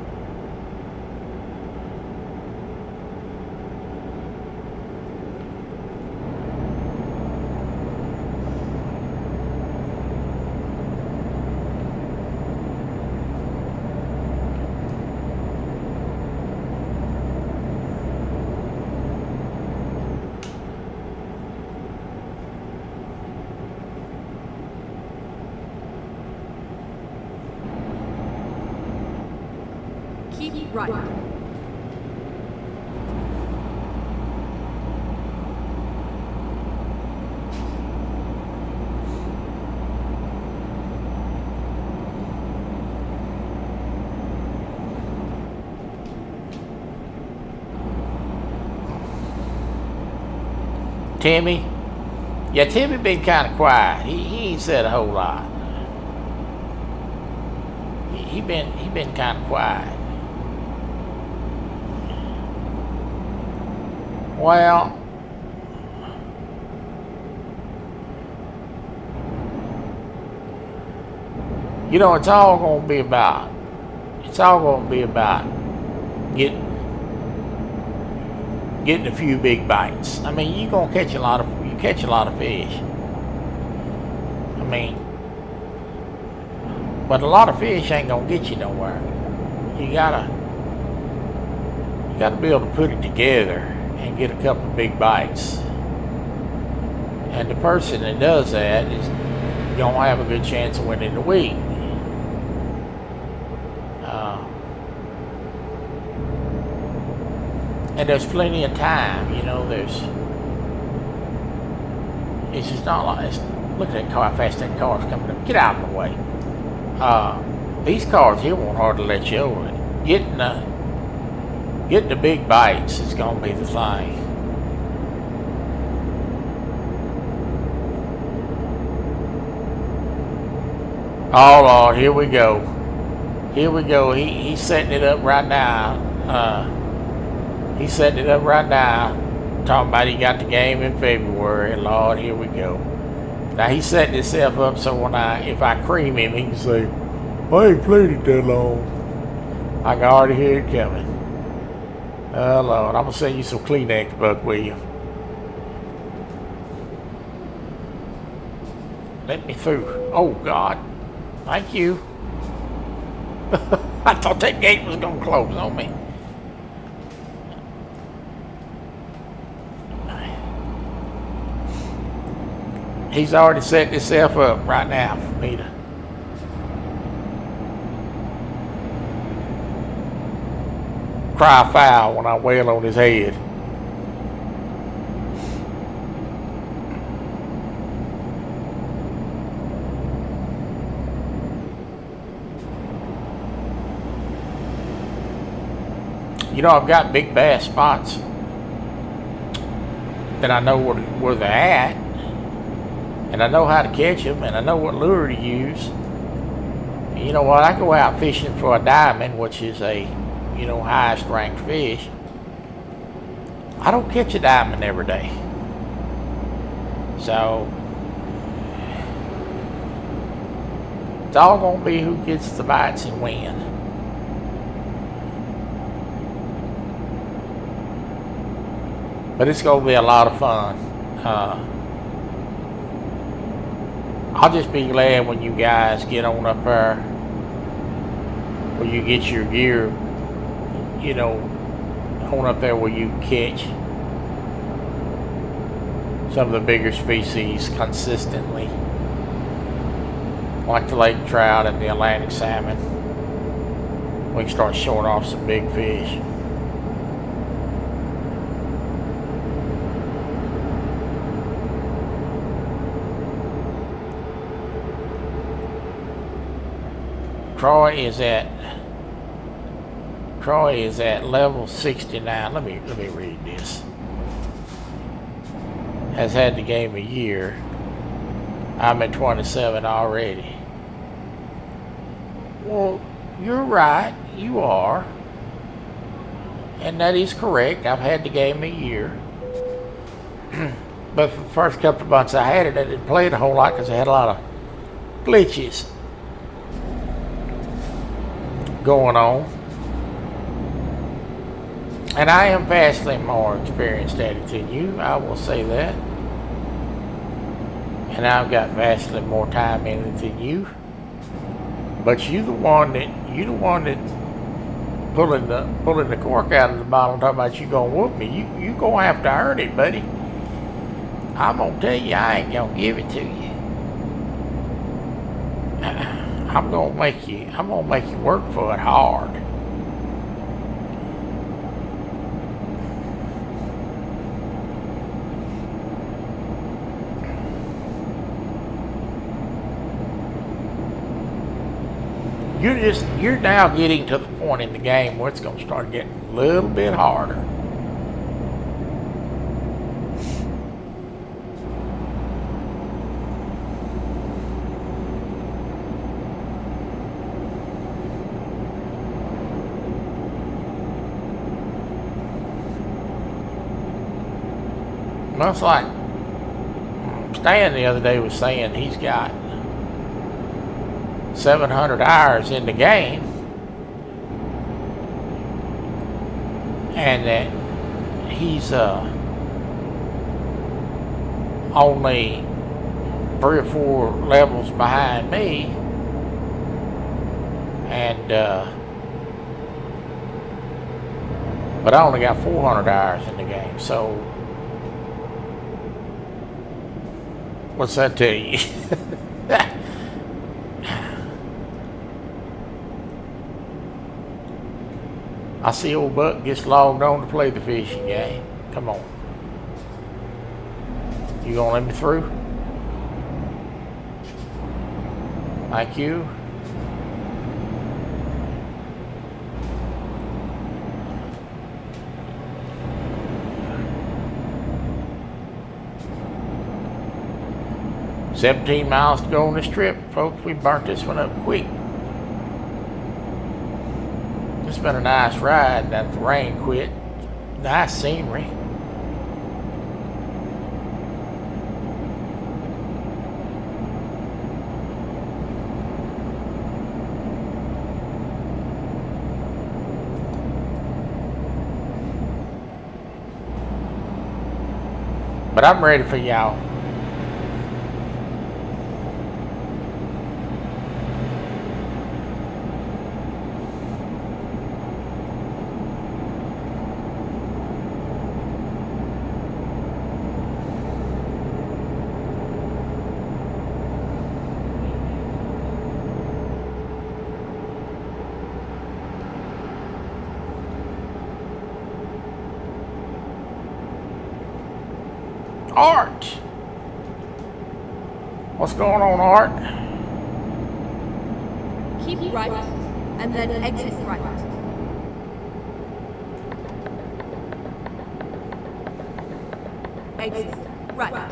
Keep right. Timmy? Yeah, Timmy been kind of quiet. He ain't said a whole lot. He been kind of quiet. Well, you know, it's all gonna be about getting a few big bites. I mean, you catch a lot of fish. I mean, but a lot of fish ain't gonna get you nowhere. You gotta be able to put it together and get a couple of big bites. And the person that does that is gonna have a good chance of winning the week. And there's plenty of time, you know. It's just not like look at that car, how fast that car's coming up. Get out of the way. These cars here won't hardly let you over it. Getting the big bites is gonna be the thing. Oh Lord, here we go. He's setting it up right now. He's setting it up right now. Talking about he got the game in February. Lord, here we go. Now he's setting himself up so if I cream him, he can say, I ain't played it that long. I can already hear it coming. Oh Lord, I'm gonna send you some Kleenex, Buck, will you? Let me through. Oh God. Thank you. I thought that gate was gonna close on me. He's already set himself up right now for me to cry foul when I wail on his head. You know, I've got big bass spots that I know where they're at. And I know how to catch them, and I know what lure to use. And you know what? I go out fishing for a diamond, which is a, highest ranked fish. I don't catch a diamond every day. So, it's all going to be who gets the bites and when. But it's going to be a lot of fun. I'll just be glad when you guys get on up there, where you get your gear, on up there where you catch some of the bigger species consistently, like the lake trout and the Atlantic salmon. We can start showing off some big fish. Troy is at level 69. Let me read this. Has had the game a year. I'm at 27 already. Well, you're right. You are. And that is correct. I've had the game a year. But for the first couple of months I had it, I didn't play it a whole lot because I had a lot of glitches going on. And I am vastly more experienced at it than you, I will say that. And I've got vastly more time in it than you. But you're the one that pulling the cork out of the bottle, talking about you gonna whoop me. You gonna have to earn it, buddy. I'm gonna tell you, I ain't gonna give it to you. I'm gonna make you work for it hard. You're now getting to the point in the game where it's gonna start getting a little bit harder. Well, it's like Stan the other day was saying he's got 700 hours in the game, and that he's only 3 or 4 levels behind me, and but I only got 400 hours in the game. So what's that tell you? I see old Buck gets logged on to play the fishing game. Come on. You gonna let me through? Thank you. "17 miles to go on this trip, folks. We burnt this one up quick. It's been a nice ride. That the rain quit. Nice scenery. But I'm ready for y'all. Art. What's going on, Art? Keep right, and then exit right. Exit right.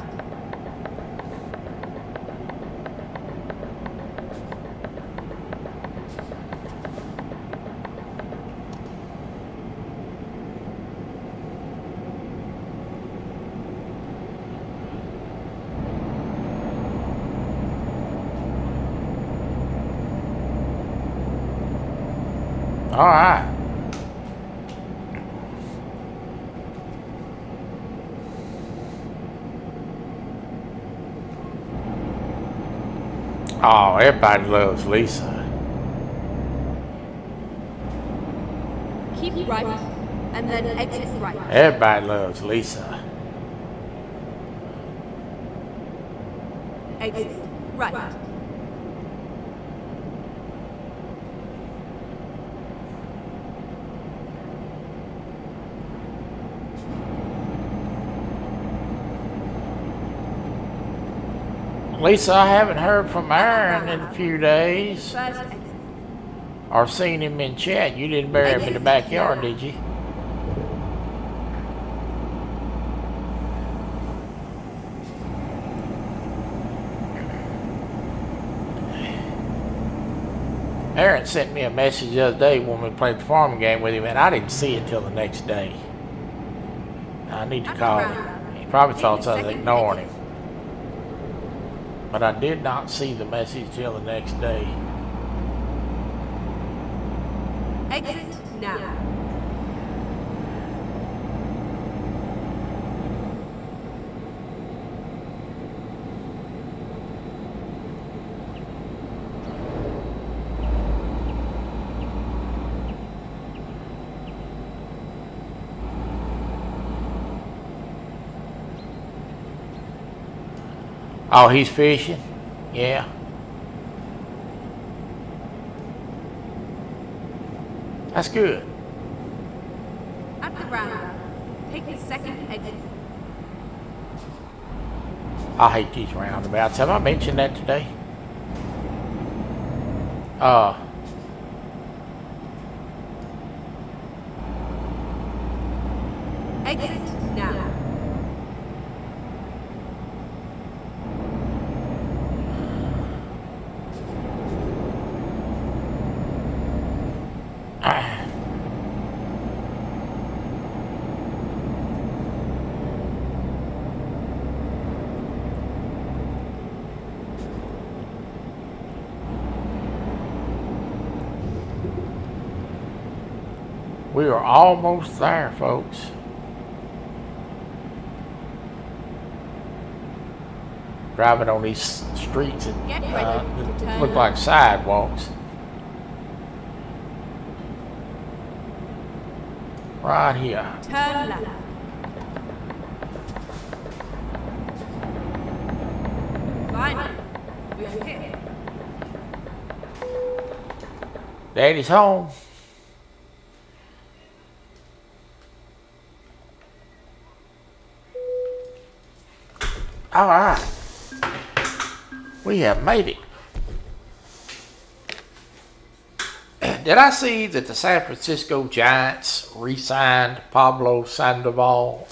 All right. Oh, everybody loves Lisa. Keep right, and then exit right. Everybody loves Lisa. Exit right. Lisa, I haven't heard from Aaron in a few days. First exit. Or seen him in chat. You didn't bury him in the backyard, did you? Aaron sent me a message the other day when we played the farming game with him, and I didn't see it till the next day. I need to call him. He probably thought I was ignoring him. But I did not see the message till the next day. Exit now. Oh, he's fishing? Yeah. That's good. At the roundabout, take the second exit. I hate these roundabouts. Have I mentioned that today? Exit now. We are almost there, folks. Driving on these streets and Get ready to turn look like left. sidewalks. Right here. Turn left. Finally, we're here. Daddy's home. All right. We have made it. Did I see that the San Francisco Giants re-signed Pablo Sandoval?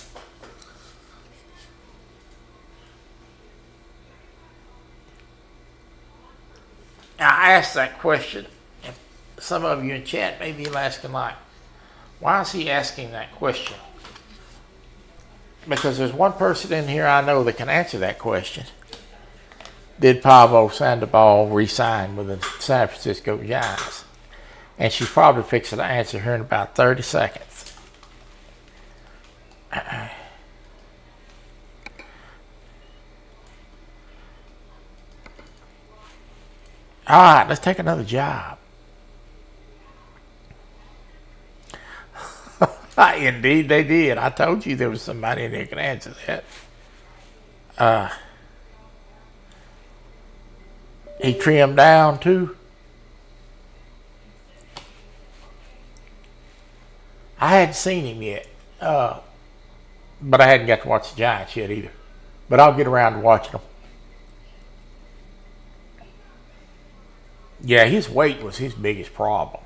I asked that question, and some of you in chat may be asking, like, why is he asking that question? Because there's one person in here I know that can answer that question. Did Pablo Sandoval re-sign with the San Francisco Giants? And she's probably fixing to answer here in about 30 seconds. All right, let's take another job. Indeed they did. I told you there was somebody in there who could answer that. He trimmed down too. I hadn't seen him yet, but I hadn't got to watch the Giants yet either. But I'll get around to watching them. Yeah, his weight was his biggest problem.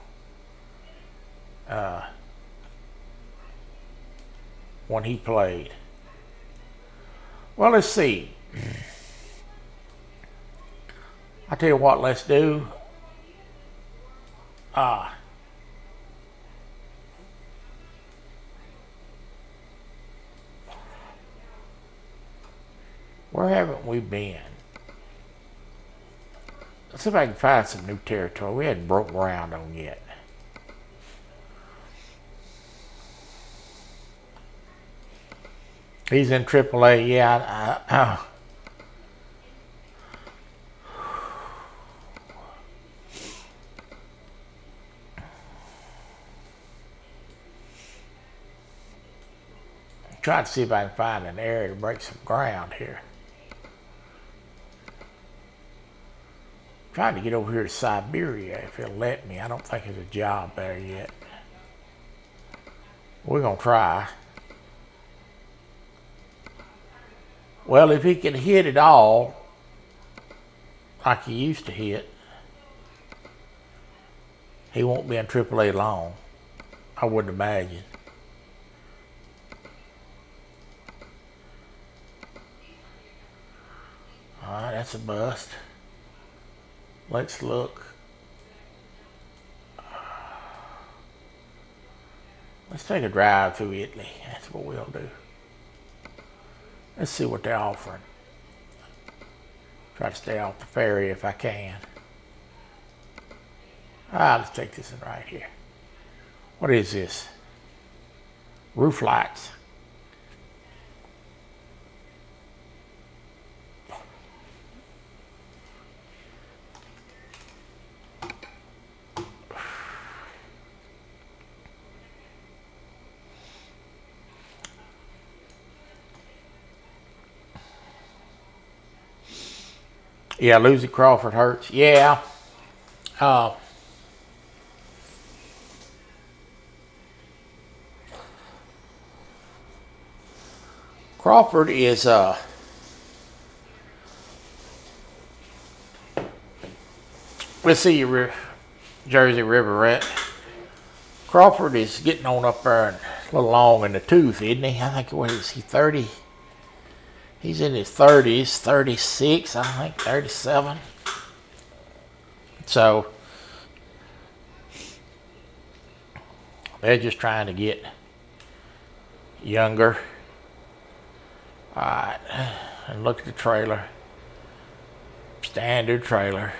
When he played. Well, let's see. I tell you what, let's do. Where haven't we been? Let's see if I can find some new territory we hadn't broke ground on yet. He's in AAA, yeah. Trying to see if I can find an area to break some ground here. Trying to get over here to Siberia if it'll let me. I don't think there's a job there yet. We're gonna try. Well, if he can hit it all like he used to hit, he won't be in AAA long, I wouldn't imagine. All right, that's a bust. Let's look. Let's take a drive through Italy. That's what we'll do. Let's see what they're offering. Try to stay off the ferry if I can. Let's take this one right here. What is this? Roof lights. Yeah, losing Crawford hurts. Yeah. Crawford is let's see your Jersey River rat. Crawford is getting on up there and a little long in the tooth, isn't he? I think, what is he, 30? He's in his 30s, 36, I think, 37. So, they're just trying to get younger. Alright, and look at the trailer. Standard trailer.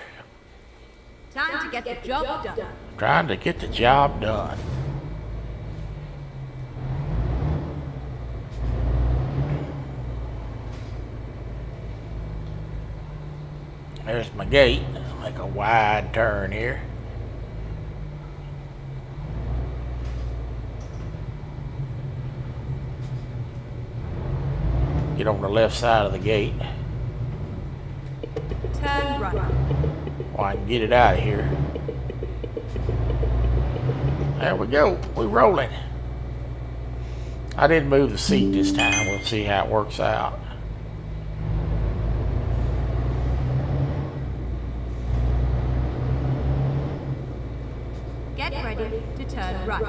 Time to get the job done. Trying to get the job done. There's my gate. Make a wide turn here. Get on the left side of the gate. Turn right. Well, I can get it out of here. There we go. We're rolling. I didn't move the seat this time. We'll see how it works out. Get ready to turn right.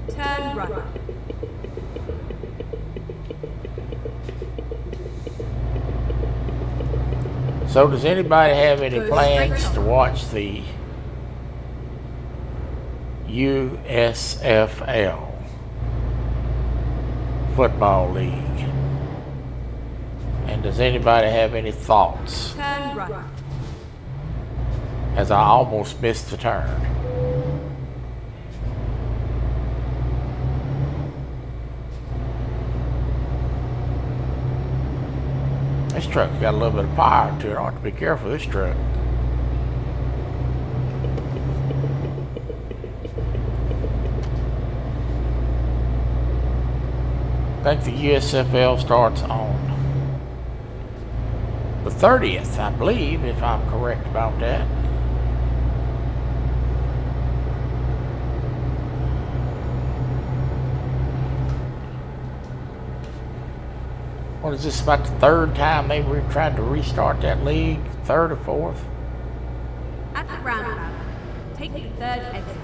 Turn right. So does anybody have any Go plans straight to on. watch the USFL Football League? And does anybody have any thoughts? Turn right. As I almost missed the turn. This truck's got a little bit of power to it. I have to be careful of this truck. I think the USFL starts on the 30th, I believe, if I'm correct about that. What is this, about the third time they were trying to restart that league? Third or fourth? At the roundabout, take the third exit.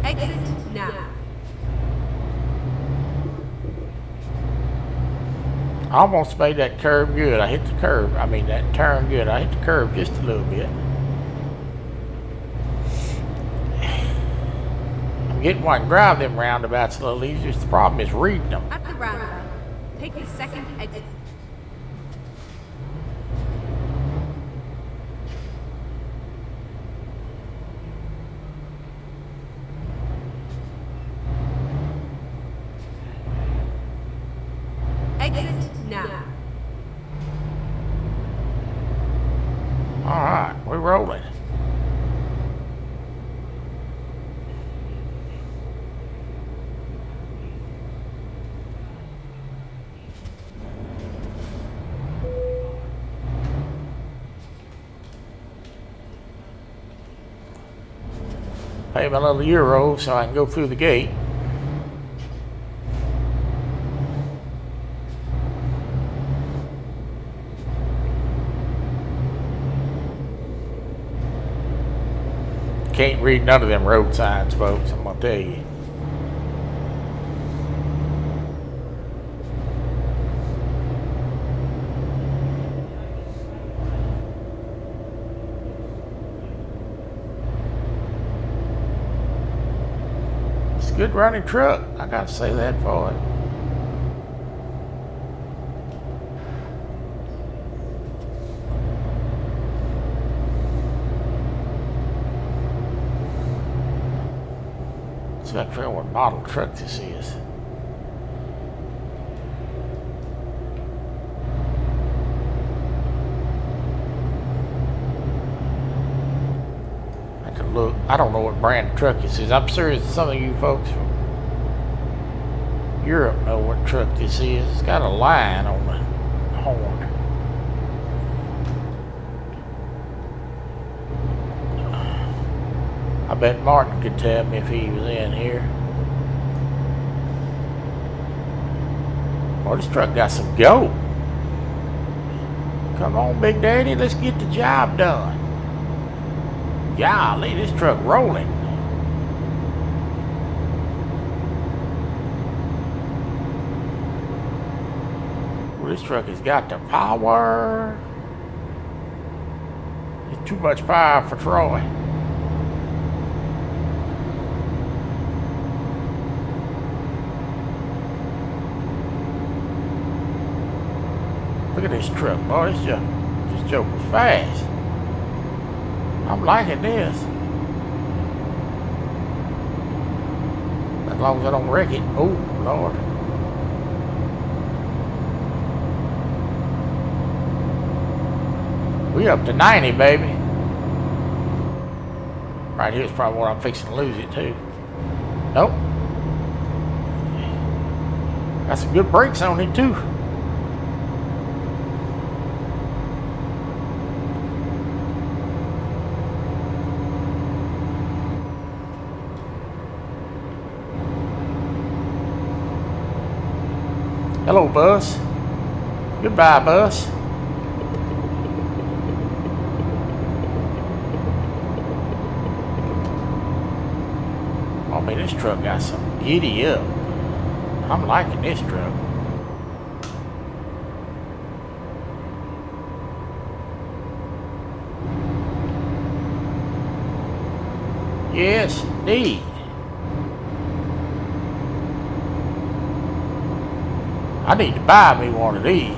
Exit now. I almost made that curve good. I hit the curve. I mean, that turn good. I hit the curve just a little bit. I'm getting why I can drive them roundabouts a little easier. The problem is reading them. At the roundabout, take the second exit. Exit now. All right, we're rolling. Pay my little euro so I can go through the gate. Can't read none of them road signs, folks, I'm gonna tell you. It's a good running truck, I gotta say that for it. See if I can figure out what model truck this is. I can look. I don't know what brand of truck this is. I'm serious. Some of you folks from Europe know what truck this is. It's got a line on the horn. I bet Martin could tell me if he was in here. Well, this truck got some go. Come on, Big Daddy, let's get the job done. Golly, this truck rolling. Well, this truck has got the power. It's too much power for Troy. Look at this truck, boy. This joker's fast. I'm liking this. As long as I don't wreck it. Oh, Lord. We up to 90, baby. Right here's probably where I'm fixing to lose it too. Nope. Got some good brakes on it too. Hello, bus. Goodbye, bus. Oh man, this truck got some giddy up. I'm liking this truck. Yes, indeed. I need to buy me one of these.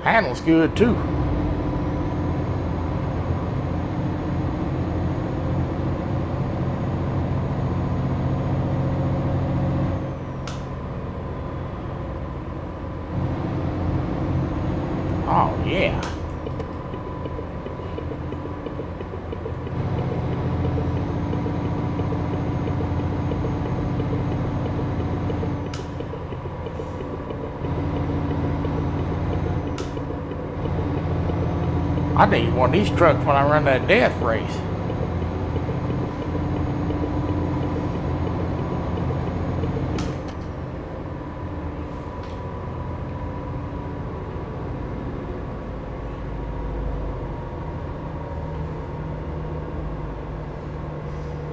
Handles good too. Oh yeah. I need one of these trucks when I run that death race.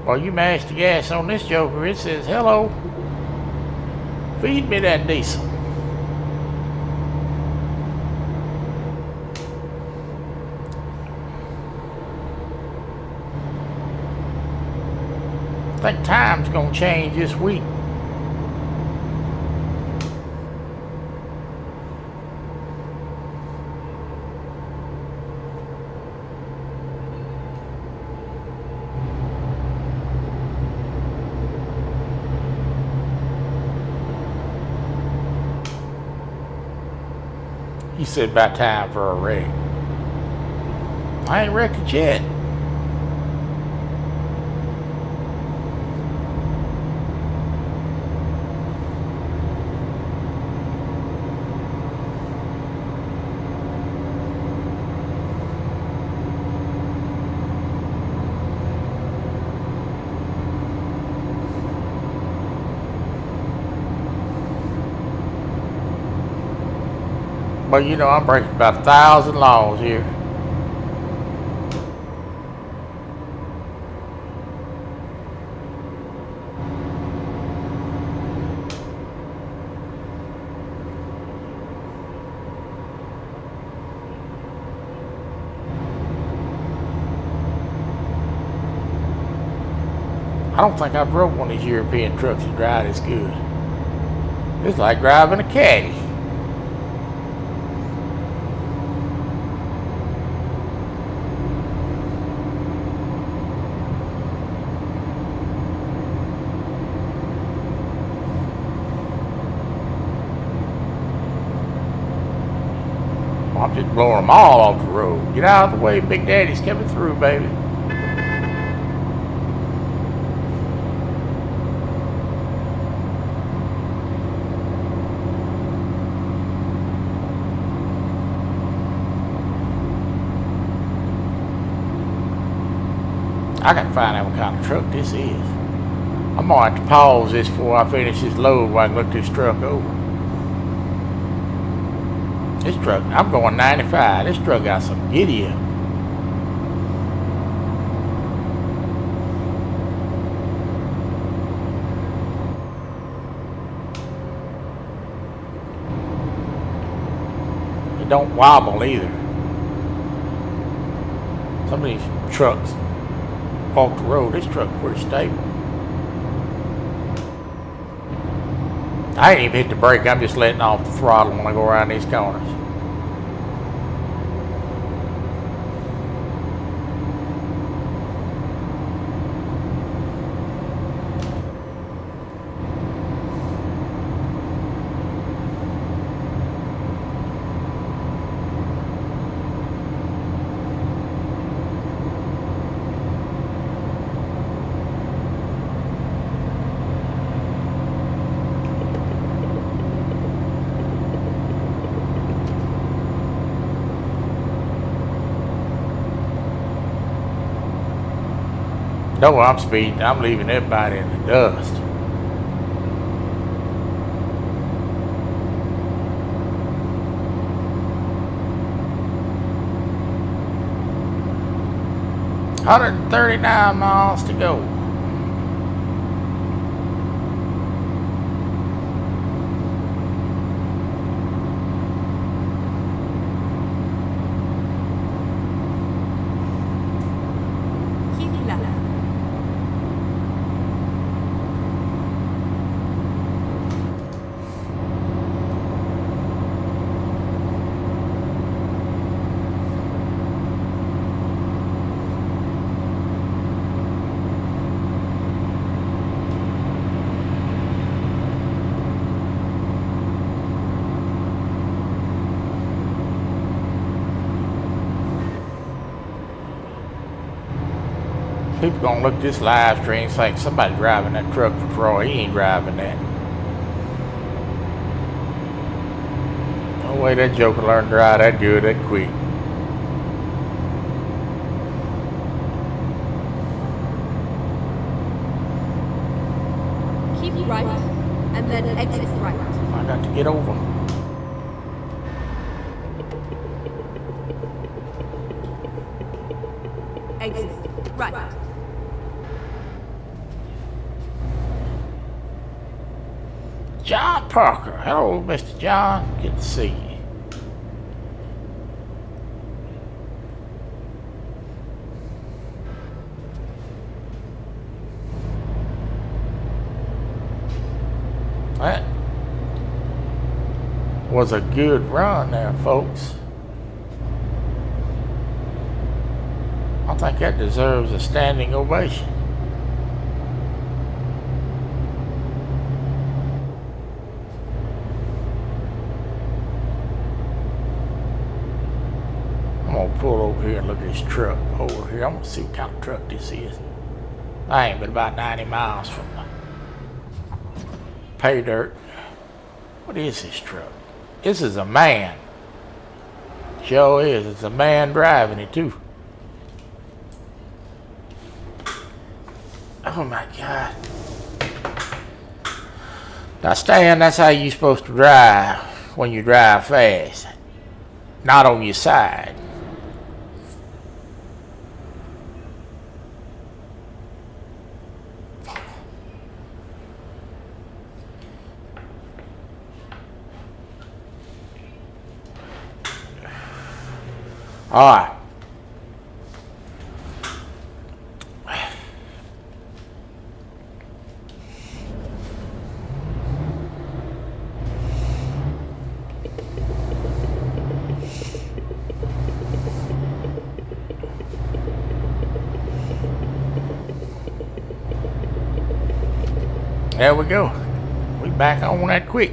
While you mash the gas on this joker, it says, hello, feed me that diesel. I think time's gonna change this week. He said about time for a wreck. I ain't wrecked it yet. But you know, I'm breaking about 1,000 laws here. I don't think I drove one of these European trucks and drive as good. It's like driving a caddy. I'm just blowing them all off the road. Get out of the way, Big Daddy's coming through, baby. I gotta find out what kind of truck this is. I'm gonna have to pause this before I finish this load while I can look this truck over. This truck, I'm going 95. This truck got some giddy up. It don't wobble either. Some of these trucks walk the road. This truck pretty stable. I ain't even hit the brake. I'm just letting off the throttle when I go around these corners. No, I'm speeding. I'm leaving everybody in the dust. $139 to go. Keep left. People gonna look at this live stream and think somebody driving that truck for Troy. He ain't driving that. No way that joker learned to drive that good, that quick. Keep right, and then exit right. I got to get over. Exit right. John Parker. Hello, Mr. John. Good to see you. That was a good run there, folks. I think that deserves a standing ovation. I'm gonna pull over here and look at this truck over here. I'm gonna see what kind of truck this is. I ain't been about 90 miles from the pay dirt. What is this truck? This is a man. Sure is. It's a man driving it too. Oh my God. Now Stan, that's how you're supposed to drive when you drive fast. Not on your side. All right. There we go. We back on that quick.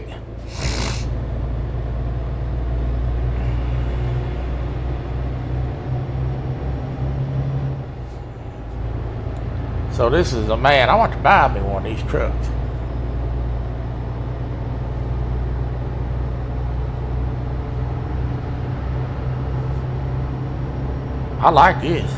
So this is a man. I want to buy me one of these trucks. I like this.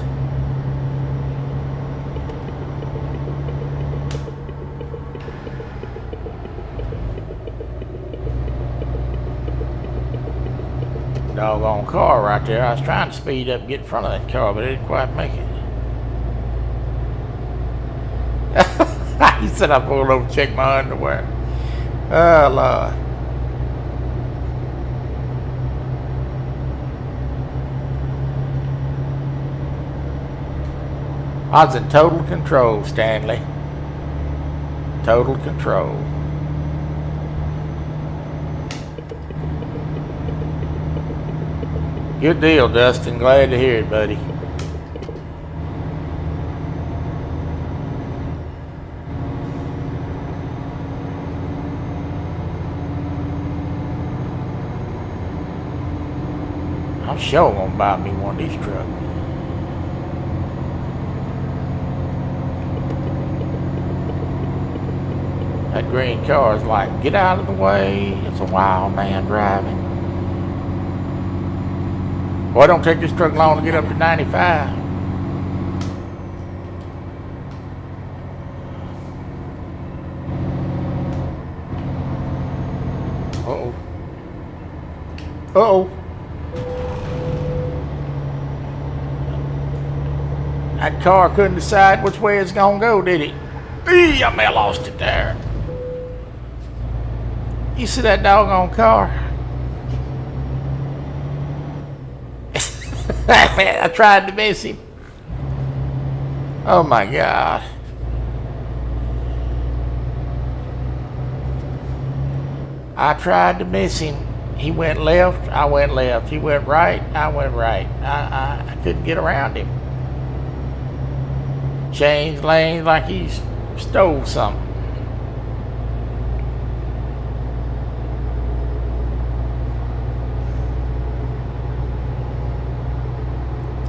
Doggone car right there. I was trying to speed up and get in front of that car, but it didn't quite make it. He said I pulled over to check my underwear. Oh, Lord. I was in total control, Stanley. Total control. Good deal, Dustin. Glad to hear it, buddy. I'm sure gonna buy me one of these trucks. That green car is like, get out of the way. It's a wild man driving. Boy, don't take this truck long to get up to 95. Uh-oh. Uh-oh. That car couldn't decide which way it's gonna go, did it? Eee, I may have lost it there. You see that doggone car? I tried to miss him. Oh my God. I tried to miss him. He went left, I went left. He went right, I went right. I couldn't get around him. Changed lanes like he stole something.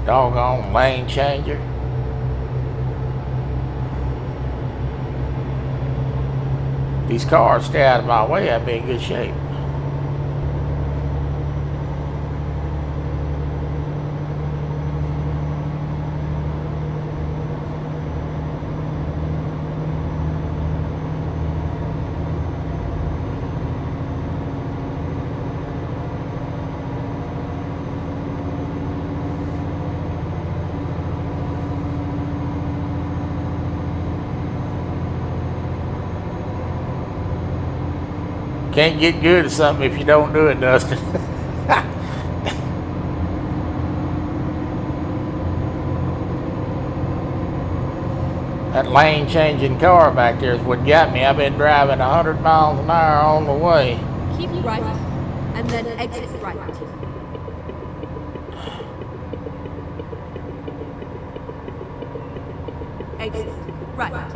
Doggone lane changer. These cars stay out of my way, I'd be in good shape. Can't get good at something if you don't do it, Dustin. That lane changing car back there is what got me. I've been driving 100 miles an hour on the way. Keep right, and then exit right. Exit right.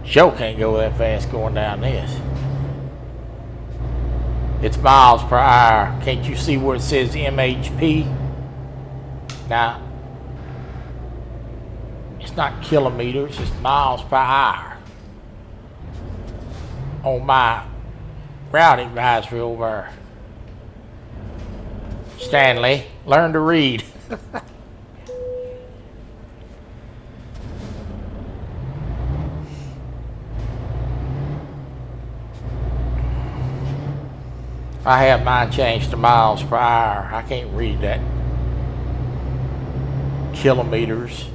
Sure can't go that fast going down this. It's miles per hour. Can't you see where it says MHP? Now, it's not kilometers, it's miles per hour. On my route advisory over. Stanley, learn to read. I have mine changed to miles per hour. I can't read that. Kilometers.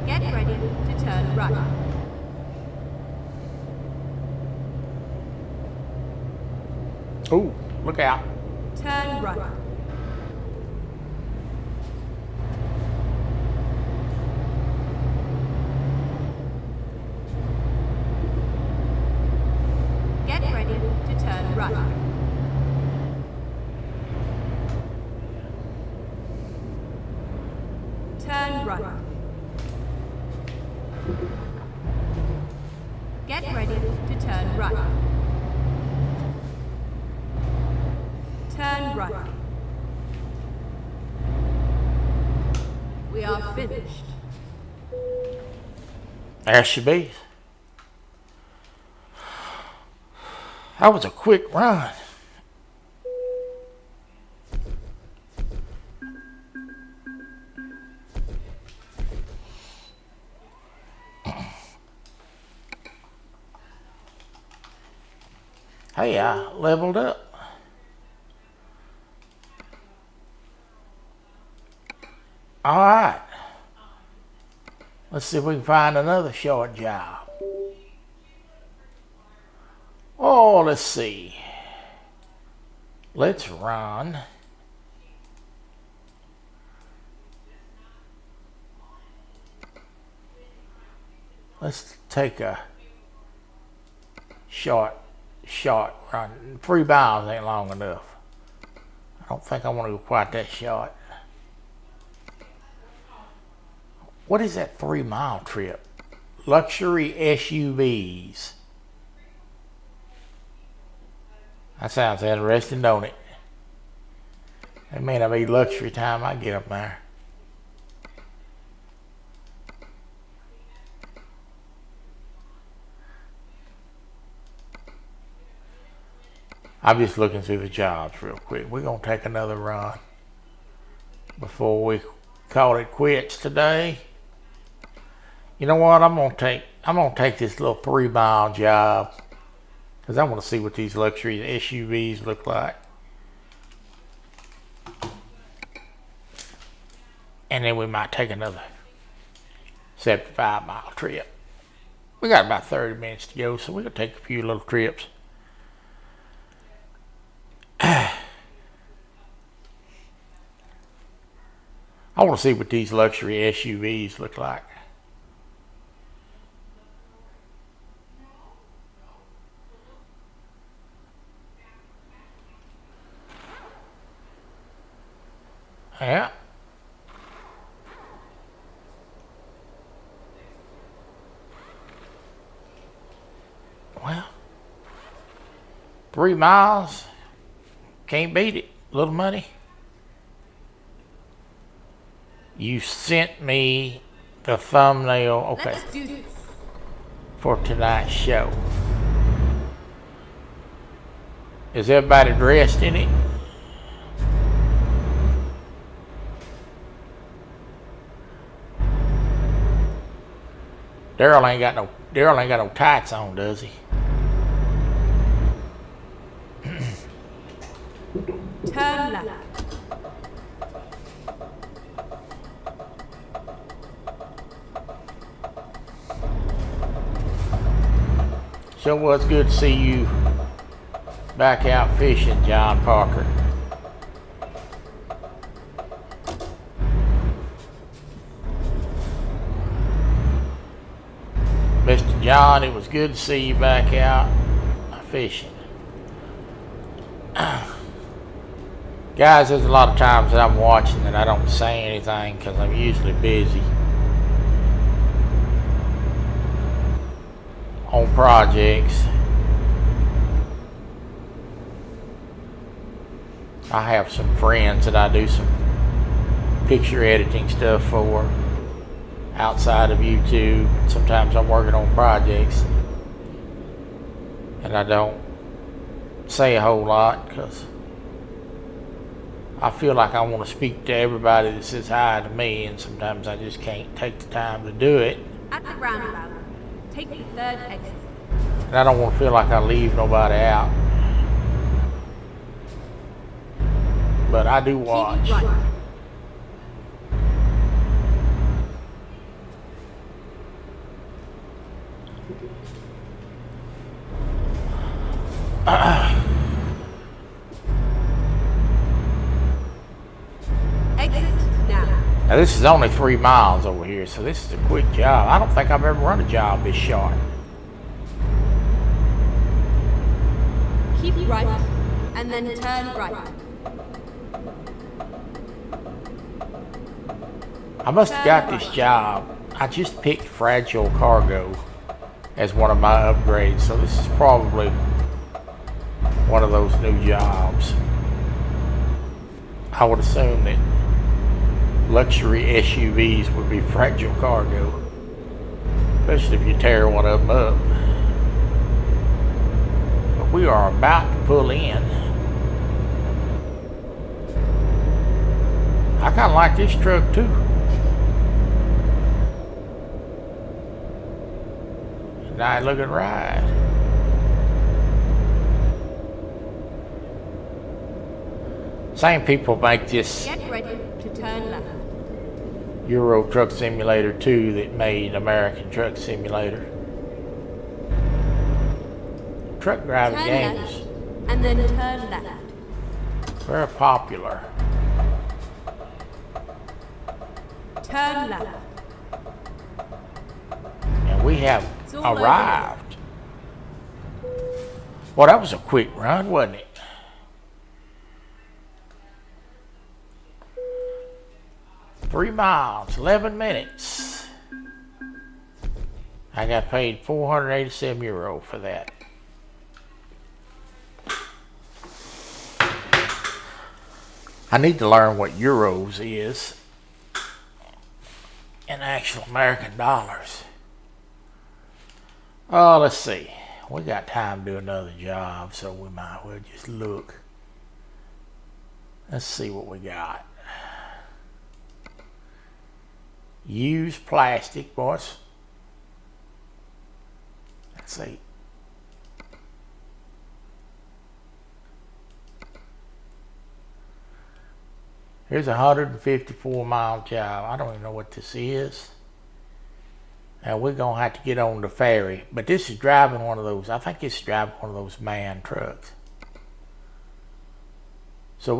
Get ready to turn right. Ooh, look out. Turn right. Get ready to turn right. Turn right. Get ready to turn right. Turn right. We are finished. There she be. That was a quick run. Hey, I leveled up. All right. Let's see if we can find another short job. Oh, let's see. Let's run. Let's take a short run. 3 miles ain't long enough. I don't think I want to go quite that short. What is that 3-mile trip? Luxury SUVs. That sounds interesting, don't it? It may not be luxury time I get up there. I'm just looking through the jobs real quick. We're going to take another run before we call it quits today. You know what? I'm gonna take this little 3-mile job because I want to see what these luxury SUVs look like. And then we might take another 75-mile trip. We got about 30 minutes to go, so we're gonna take a few little trips. I want to see what these luxury SUVs look like. Yeah. Well, 3 miles, can't beat it. Little money. You sent me the thumbnail, okay, Let's do this. for tonight's show. Is everybody dressed in it? Daryl ain't got no tights on, does he? Turn left. So was good to see you back out fishing, John Parker. Mr. John, it was good to see you back out fishing. Guys, there's a lot of times that I'm watching and I don't say anything because I'm usually busy on projects. I have some friends that I do some picture editing stuff for outside of YouTube. Sometimes I'm working on projects and I don't say a whole lot because I feel like I want to speak to everybody that says hi to me, and sometimes I just can't take the time to do it. At the roundabout, take the 3rd exit. And I don't want to feel like I leave nobody out. But I do watch. Keep right. Exit now. Now this is only 3 miles over here, so this is a quick job. I don't think I've ever run a job this short. Keep right, and then turn right. I must have got this job. I just picked Fragile Cargo as one of my upgrades, so this is probably one of those new jobs. I would assume that luxury SUVs would be Fragile Cargo, especially if you tear one of them up. But we are about to pull in. I kind of like this truck too. Nice looking ride. Same people make this Get ready to turn left. Euro Truck Simulator 2 that made American Truck Simulator. Truck driving Turn games. left, and then turn left. Very popular. Turn left. And we have It's all arrived. Well, that was a quick run, wasn't it? Three miles, 11 minutes. I got paid €487 for that. I need to learn what euros is in actual American dollars. Oh, let's see. We got time to do another job, so we might as well just look. Let's see what we got. Used plastic, boys. Let's see. Here's a 154-mile job. I don't even know what this is. Now we're gonna have to get on the ferry, but this is driving one of those. I think it's driving one of those man trucks. So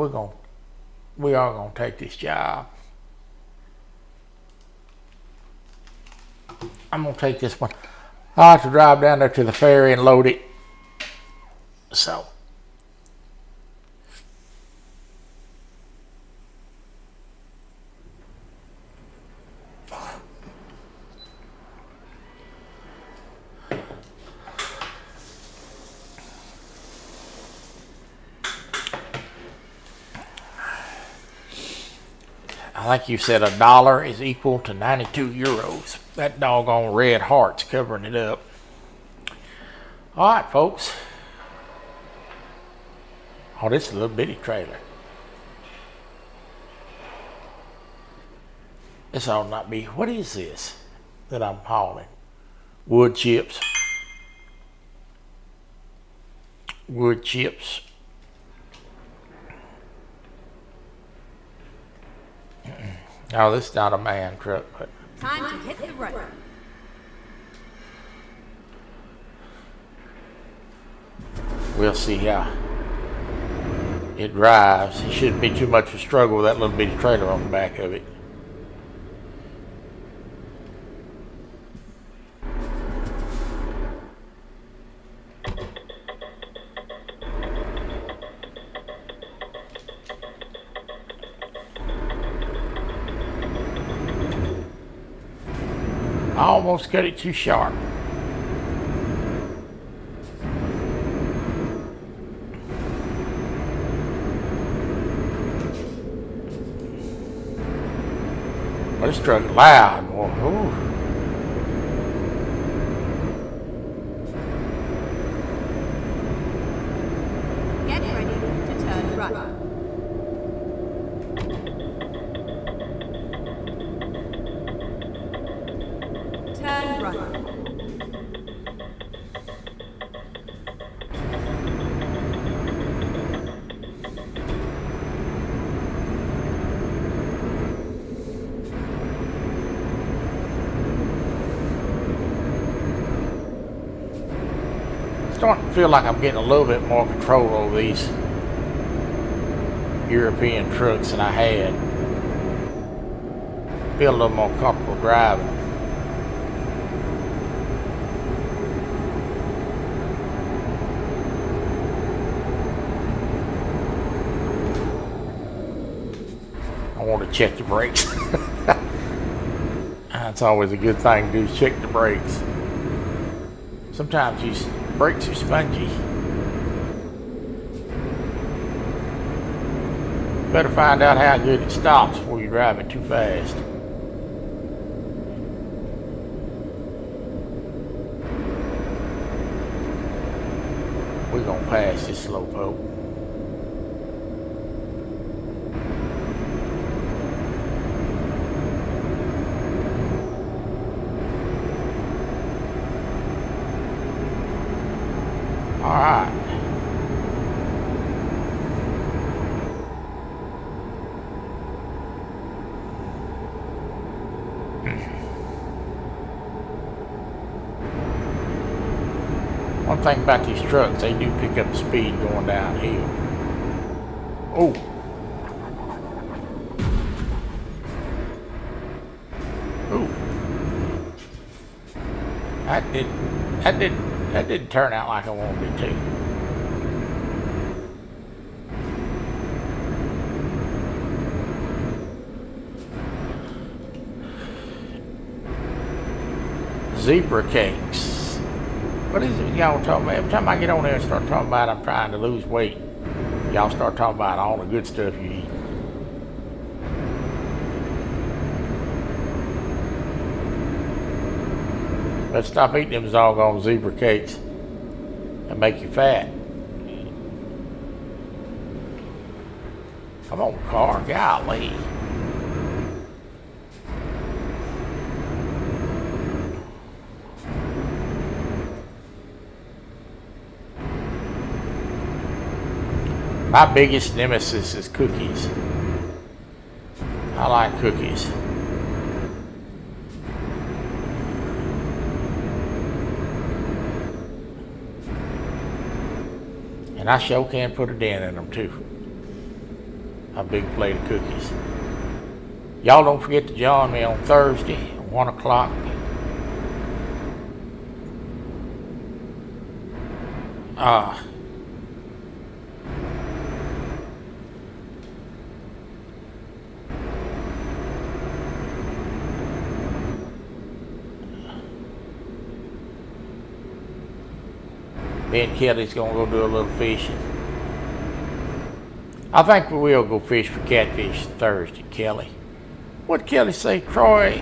we are gonna take this job. I'm gonna take this one. I have to drive down there to the ferry and load it. So. I think you said $1 is equal to 92 euros. That doggone red heart's covering it up. All right, folks. Oh, this is a little bitty trailer. This ought not be. What is this that I'm hauling? Wood chips. Wood chips. No, this is not a man truck, but Time to hit the road. we'll see how it drives. It shouldn't be too much of a struggle with that little bitty trailer on the back of it. I almost cut it too sharp. But it's struck loud. Ooh. Get ready to turn right. Turn right. Starting to feel like I'm getting a little bit more control over these European trucks than I had. Feel a little more comfortable driving. I want to check the brakes. That's always a good thing to do, is check the brakes. Sometimes these brakes are spongy. Better find out how good it stops before you drive it too fast. We're gonna pass this slowpoke. All right. One thing about these trucks, they do pick up speed going downhill. Oh. Ooh. That didn't turn out like I wanted it to. Zebra cakes. What is it y'all talking about? Every time I get on there and start talking about I'm trying to lose weight, y'all start talking about all the good stuff you eat. Let's stop eating them doggone zebra cakes and make you fat. Come on, car, golly. My biggest nemesis is cookies. I like cookies. And I sure can put a dent in them too. A big plate of cookies. Y'all don't forget to join me on Thursday at 1 o'clock. Me and Kelly's gonna go do a little fishing. I think we will go fish for catfish Thursday, Kelly. What'd Kelly say? Troy's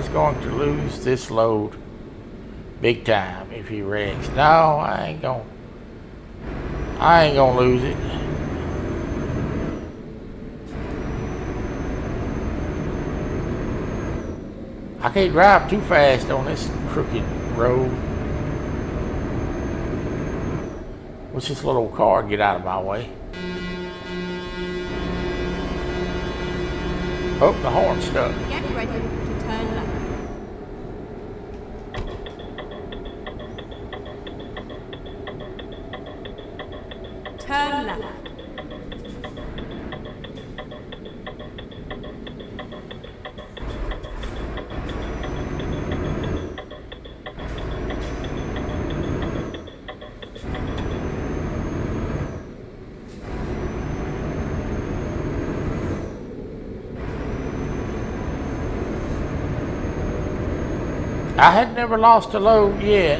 going to lose this load big time if he wrecks. No, I ain't gonna lose it. I can't drive too fast on this crooked road. What's this little car? Get out of my way. Oh, the horn stuck. Get ready to turn left. Turn left. I had never lost a load yet.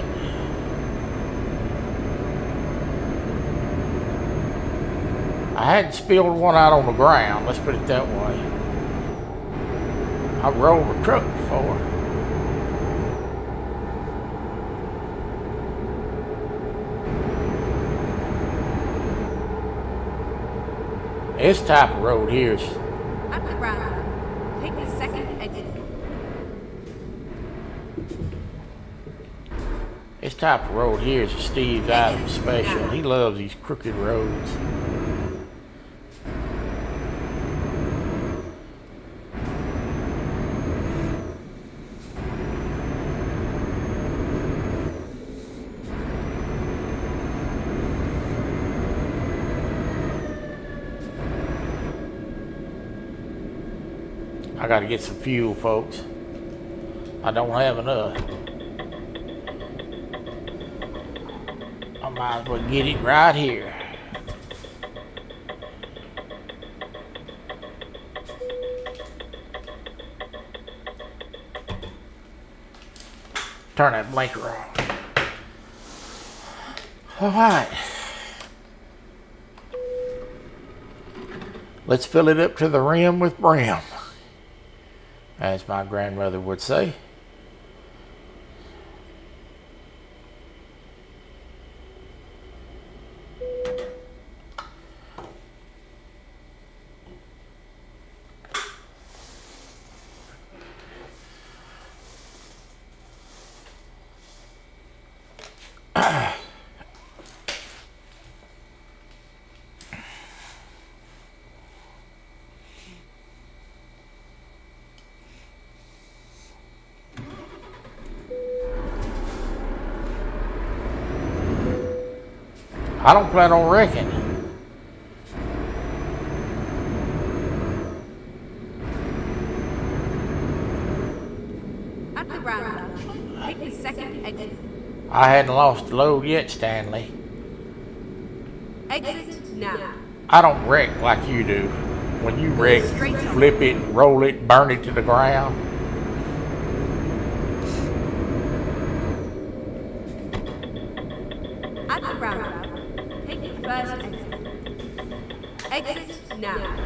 I hadn't spilled one out on the ground, let's put it that way. I rolled a truck before. This type of road here is At the roundabout, take the second exit. This type of road here is a Steve Adams special. He loves these crooked roads. I gotta get some fuel, folks. I don't have enough. I might as well get it right here. Turn that blinker on. All right. Let's fill it up to the rim with brim, as my grandmother would say. I don't plan on wrecking. Take the second exit. I hadn't lost the load yet, Stanley. Exit now. I don't wreck like you do. When you wreck, you flip it, roll it, burn it to the ground. At the roundabout, take the first exit. Exit now.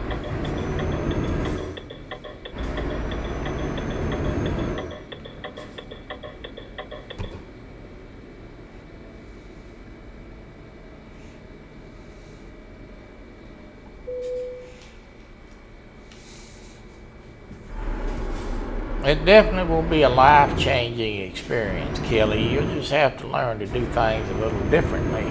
It definitely will be a life-changing experience, Kelly. You'll just have to learn to do things a little differently.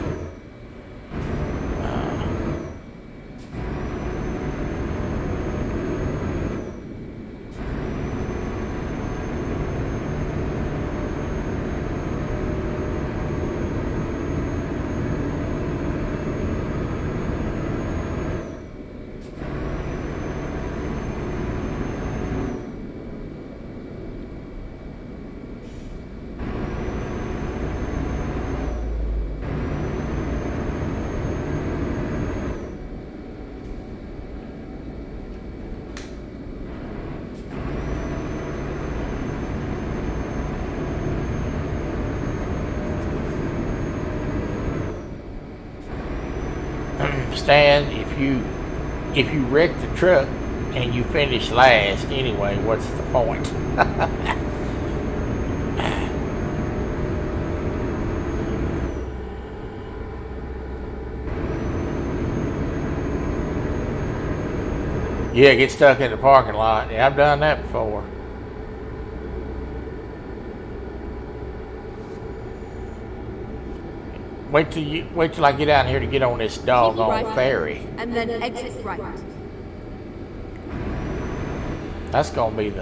Stan, if you wreck the truck and you finish last anyway, what's the point? Yeah, get stuck in the parking lot. Yeah, I've done that before. Wait till I get out here to get on this doggone Right. ferry. And then exit right. That's gonna be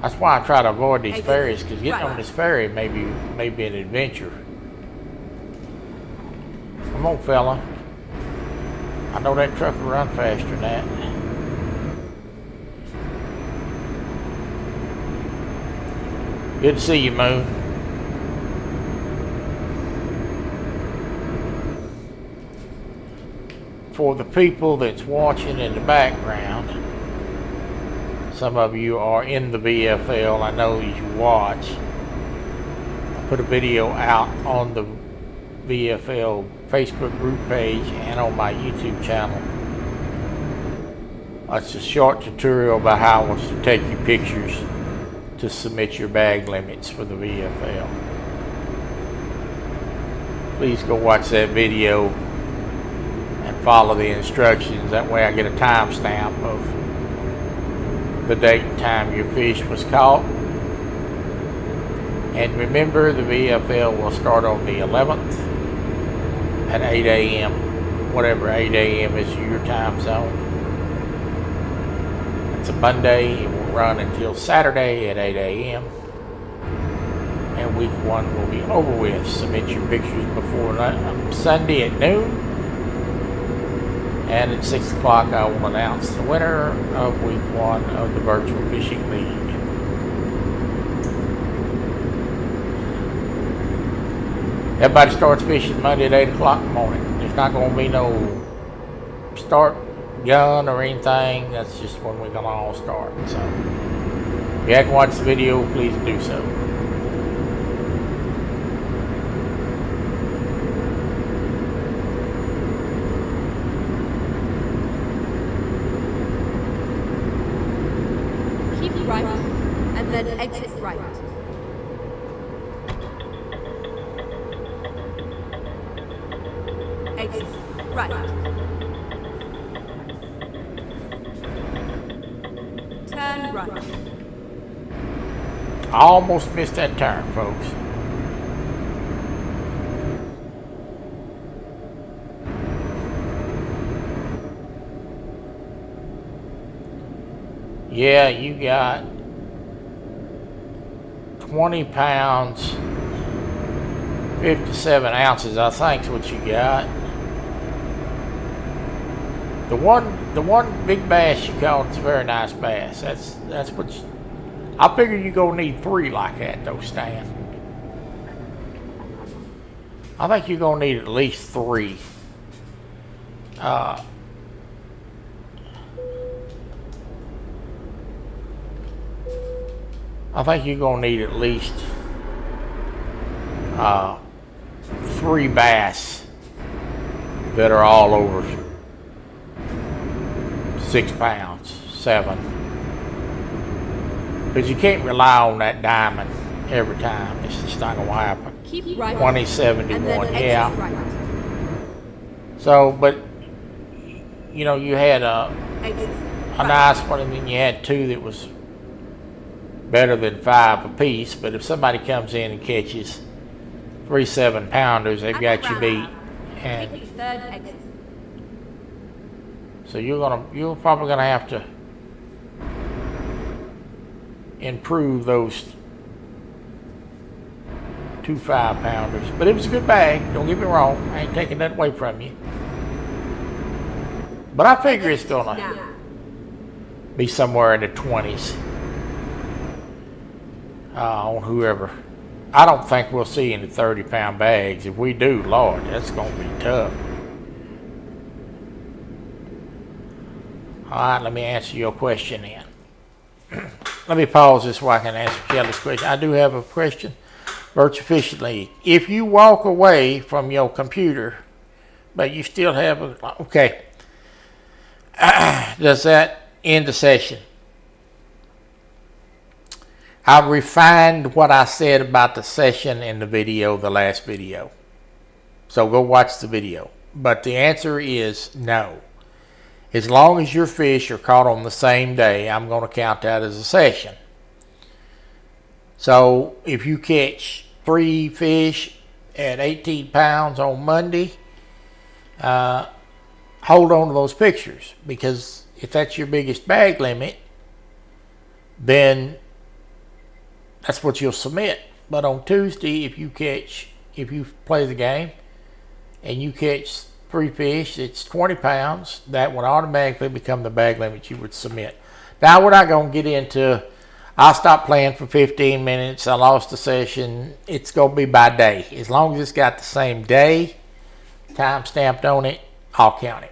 that's why I try to avoid these Exit ferries, because getting right. on this ferry may be an adventure. Come on, fella. I know that truck will run faster than that. Good to see you, Moon. For the people that's watching in the background, some of you are in the VFL. I know you watch. I put a video out on the VFL Facebook group page and on my YouTube channel. It's a short tutorial about how I want to take you pictures to submit your bag limits for the VFL. Please go watch that video and follow the instructions. That way I get a timestamp of the date and time your fish was caught. And remember, the VFL will start on the 11th at 8 a.m. Whatever 8 a.m. is your time zone. It's a Monday. It will run until Saturday at 8 a.m. And week one will be over with. Submit your pictures before Sunday at noon. And at 6 o'clock I will announce the winner of week one of the Virtual Fishing League. Everybody starts fishing Monday at 8 o'clock in the morning. There's not going to be no start gun or anything. That's just when we're going to all start. So, if you haven't watched the video, please do so. Keep right, and then exit right. Exit right. Turn right. I almost missed that turn, folks. Yeah, you got 20 pounds, 57 ounces, I think is what you got. The one big bass you caught is a very nice bass. That's what I figure you're going to need 3 like that, though, Stan. I think you're going to need at least 3. I think you're going to need at least 3 bass that are all over 6 pounds, 7. Because you can't rely on that diamond every time. It's just not going to happen. Keep right. 2071, And then exit yeah. right. So, but, you know, you had Exit a nice one, and then you had 2 that was better than 5 apiece. But if somebody comes in and catches 3 7-pounders, they've got you beat. Take And the third exit. so you're probably gonna have to improve those 2 5-pounders. But it was a good bag. Don't get me wrong. I ain't taking that away from you. But I figure it's gonna Now. be somewhere in the 20s on whoever. I don't think we'll see any 30-pound bags. If we do, Lord, that's going to be tough. All right, let me answer your question then. Let me pause this so I can answer Kelly's question. I do have a question. Virtual Fishing League. If you walk away from your computer, but you still have a... Okay. Does that end the session? I refined what I said about the session in the video, the last video. So go watch the video. But the answer is no. As long as your fish are caught on the same day, I'm going to count that as a session. So if you catch 3 fish at 18 pounds on Monday, hold on to those pictures. Because if that's your biggest bag limit, then that's what you'll submit. But on Tuesday, if you play the game and you catch 3 fish, it's 20 pounds, that would automatically become the bag limit you would submit. Now, we're not going to get into, I stopped playing for 15 minutes, I lost the session. It's going to be by day. As long as it's got the same day, time stamped on it, I'll count it.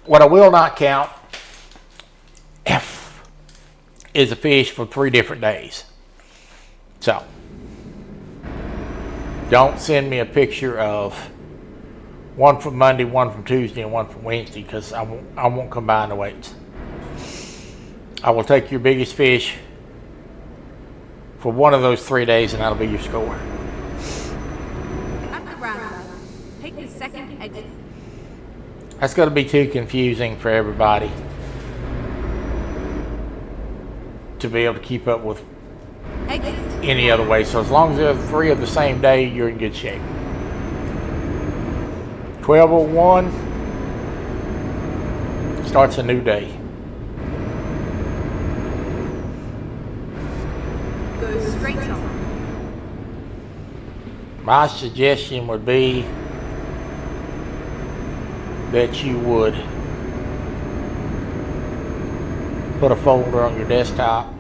What I will not count is a fish from 3 different days. So, don't send me a picture of one from Monday, one from Tuesday, and one from Wednesday, because I won't combine the weights. I will take your biggest fish for one of those 3 days, and that'll be your score. At the roundabout, take the second exit. That's going to be too confusing for everybody to be able to keep up with Exit. any other way. So as long as there's 3 of the same day, you're in good shape. 12:01 starts a new day. Go straight on. My suggestion would be that you would put a folder on your desktop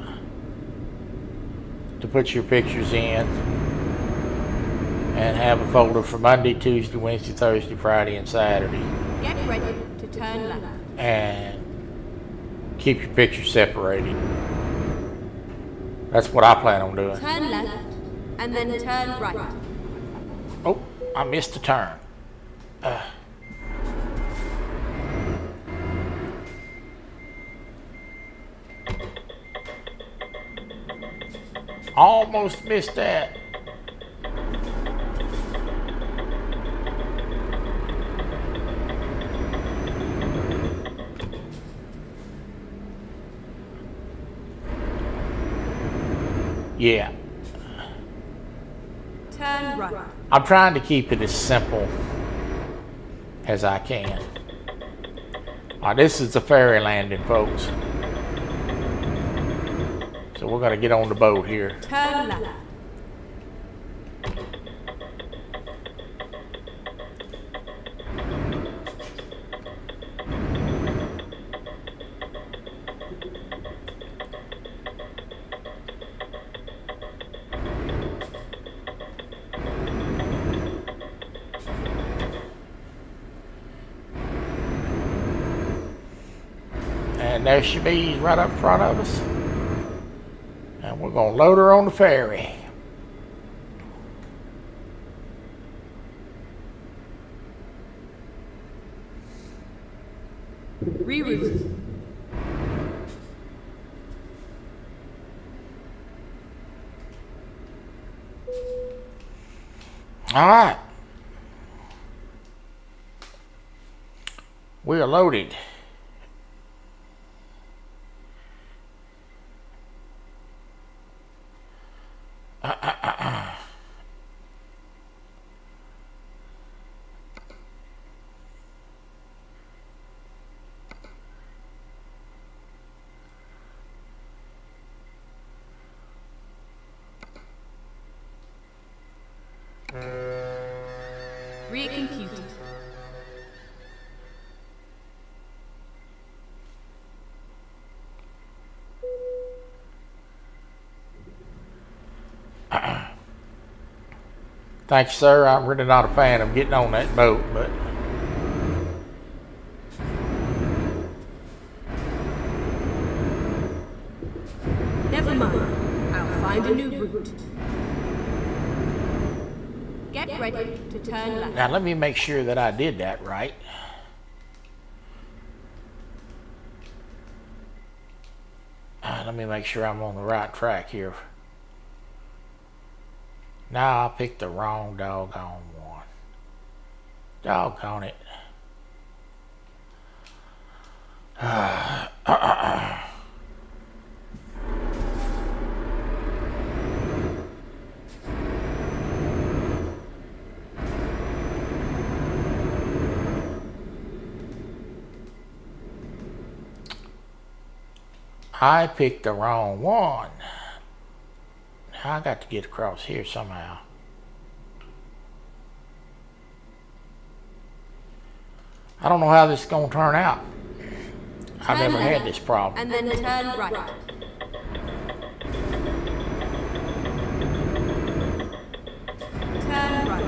to put your pictures in, and have a folder for Monday, Tuesday, Wednesday, Thursday, Friday, and Saturday, Get ready to turn left. and keep your pictures separated. That's what I plan on doing. Turn left and then turn right. Oh, I missed a turn. Almost missed that. Yeah. Turn right. I'm trying to keep it as simple as I can. This is the ferry landing, folks. So we're going to get on the boat here. Turn left. And there she be, right up in front of us. And we're gonna load her on the ferry. Reroute. All right. We are loaded. Recomputed. Thank you, sir. I'm really not a fan of getting on that boat, but Never mind. I'll find a new route. Get ready to turn left. now let me make sure that I did that right. Let me make sure I'm on the right track here. Now I picked the wrong doggone one. Doggone it. I picked the wrong one. I got to get across here somehow. I don't know how this is going to turn out. I've never had this problem. And then turn right. Turn right.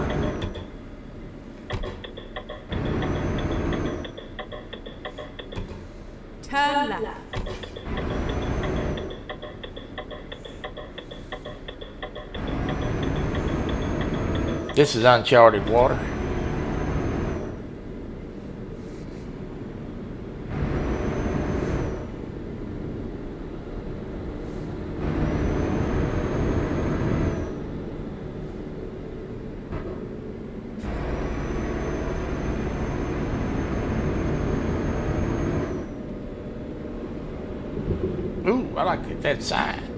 Turn left. This is uncharted water. Ooh, I like that sign.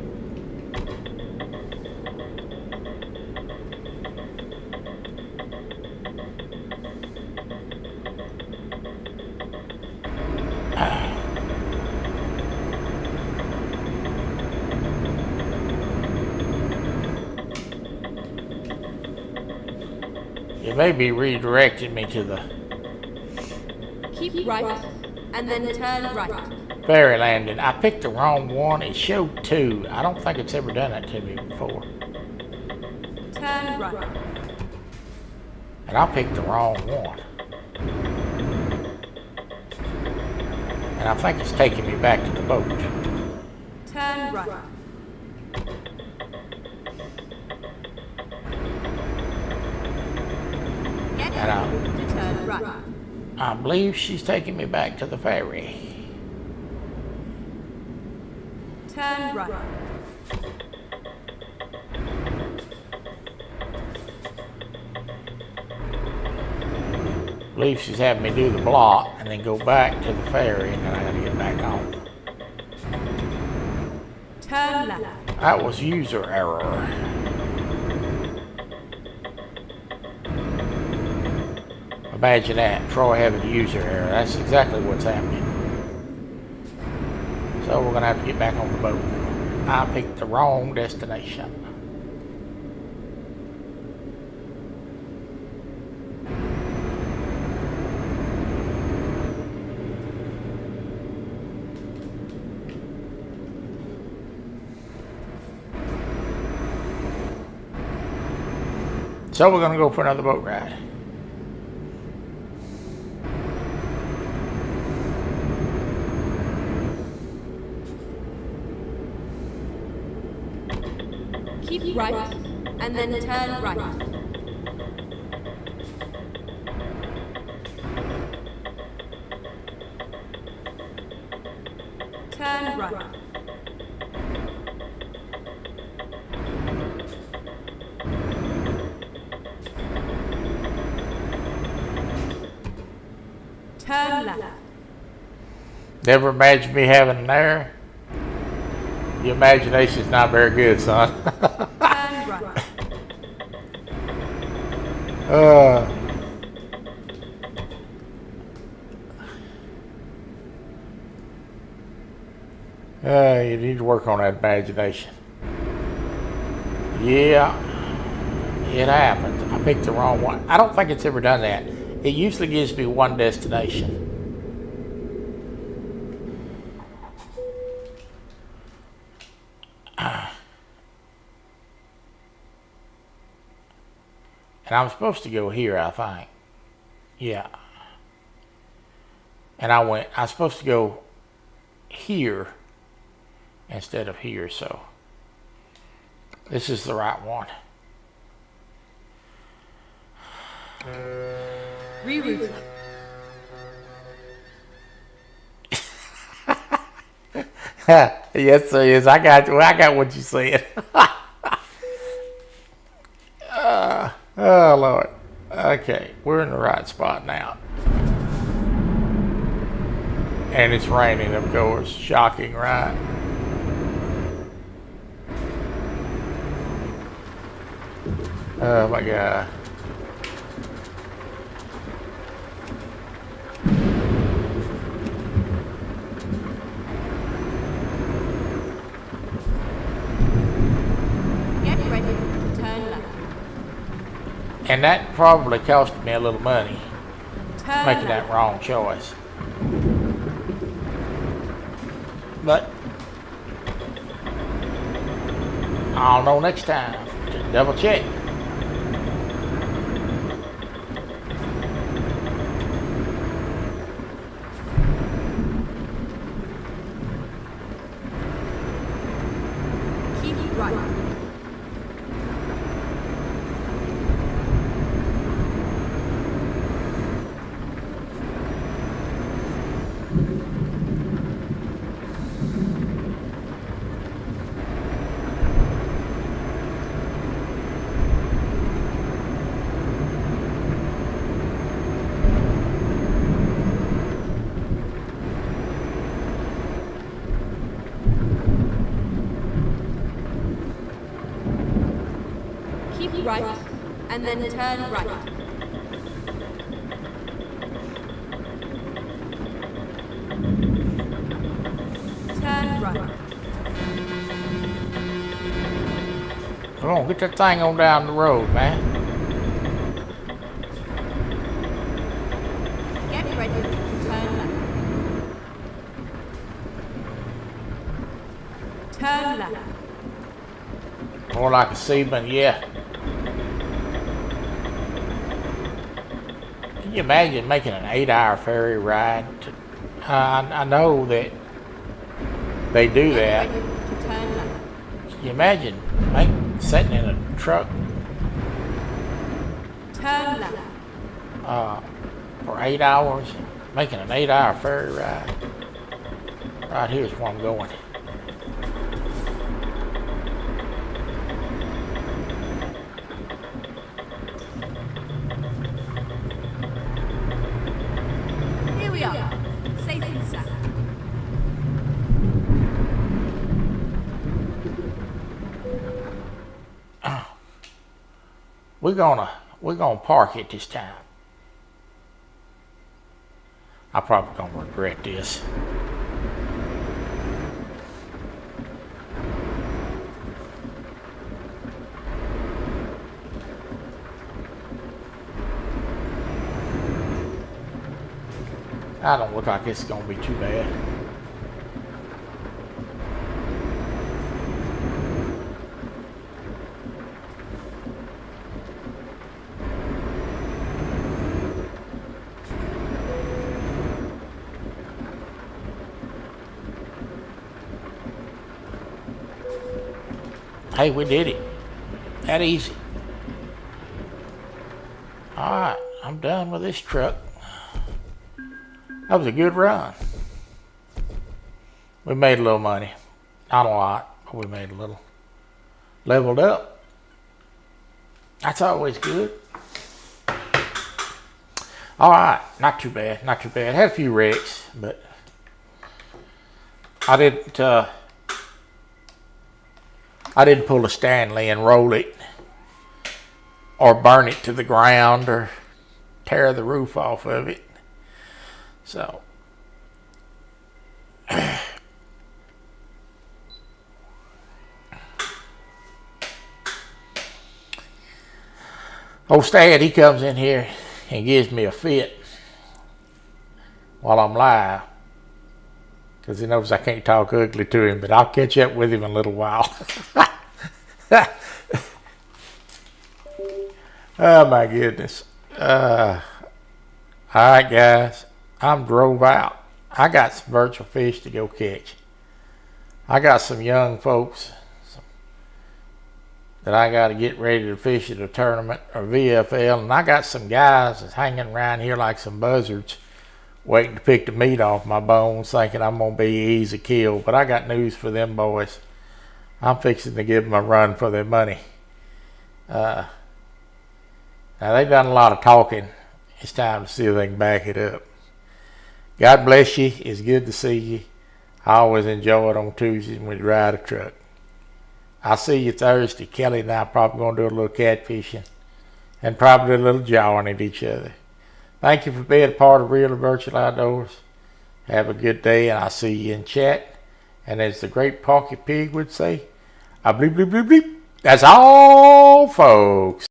It may be redirecting me to the Keep right. And then turn right. ferry landing. I picked the wrong one. It showed 2. I don't think it's ever done that to me before. Turn right. And I picked the wrong one. And I think it's taking me back to the boat. Turn right. Get ready to turn right. I believe she's taking me back to the ferry. Turn right. I believe she's having me do the block and then go back to the ferry, and then I gotta get back on. Turn left. That was user error. Imagine that, Troy having a user error. That's exactly what's happening. So we're gonna have to get back on the boat. I picked the wrong destination. So we're gonna go for another boat ride. Keep right, and then turn right. Turn right. Turn left. Never imagined me having an error. Your imagination's not very good, son. Turn right. uh, you need to work on that imagination. Yeah, it happens. I picked the wrong one. I don't think it's ever done that. It usually gives me one destination. And I'm supposed to go here, I think. Yeah. And I'm supposed to go here instead of here, so this is the right one. Reroute. Yes, sir. Yes, I got you. I got what you said. Oh, Lord. Okay, we're in the right spot now. And it's raining, of course. Shocking, right? Oh, my God. Get ready to turn left. And that probably cost me a little money, Turn making left. that wrong choice. But I'll know next time. Just double check. Keep right. Keep right, and then turn right. Turn right. Come on, get that thing on down the road, man. Get ready to turn left. Turn left. More like a seaman, yeah. Can you imagine making an 8-hour ferry ride? I know that they do that. Get ready to turn left. Can you imagine sitting in a truck Turn left. for 8 hours, making an 8-hour ferry ride? Right here's where I'm going. Here we are, safe and sound. We're gonna park it this time. I'm probably gonna regret this. I don't look like it's gonna be too bad. Hey, we did it. That easy. Alright, I'm done with this truck. That was a good run. We made a little money. Not a lot, but we made a little. Leveled up. That's always good. Alright, not too bad, not too bad. Had a few wrecks, but I didn't pull a Stanley and roll it or burn it to the ground or tear the roof off of it. So old Stad, he comes in here and gives me a fit while I'm live because he knows I can't talk ugly to him, but I'll catch up with him in a little while. Oh my goodness. All right, guys, I'm drove out. I got some virtual fish to go catch. I got some young folks that I got to get ready to fish at a tournament or VFL, and I got some guys that's hanging around here like some buzzards waiting to pick the meat off my bones, thinking I'm going to be easy kill. But I got news for them boys. I'm fixing to give them a run for their money. Now, they've done a lot of talking. It's time to see if they can back it up. God bless you. It's good to see you. I always enjoy it on Tuesdays when we ride a truck. I'll see you Thursday. Kelly and I are probably going to do a little catfishing and probably a little jawing at each other. Thank you for being a part of Real and Virtual Outdoors. Have a good day, and I'll see you in chat. And as the great Porky Pig would say, I bleep, bleep, bleep, bleep. That's all, folks.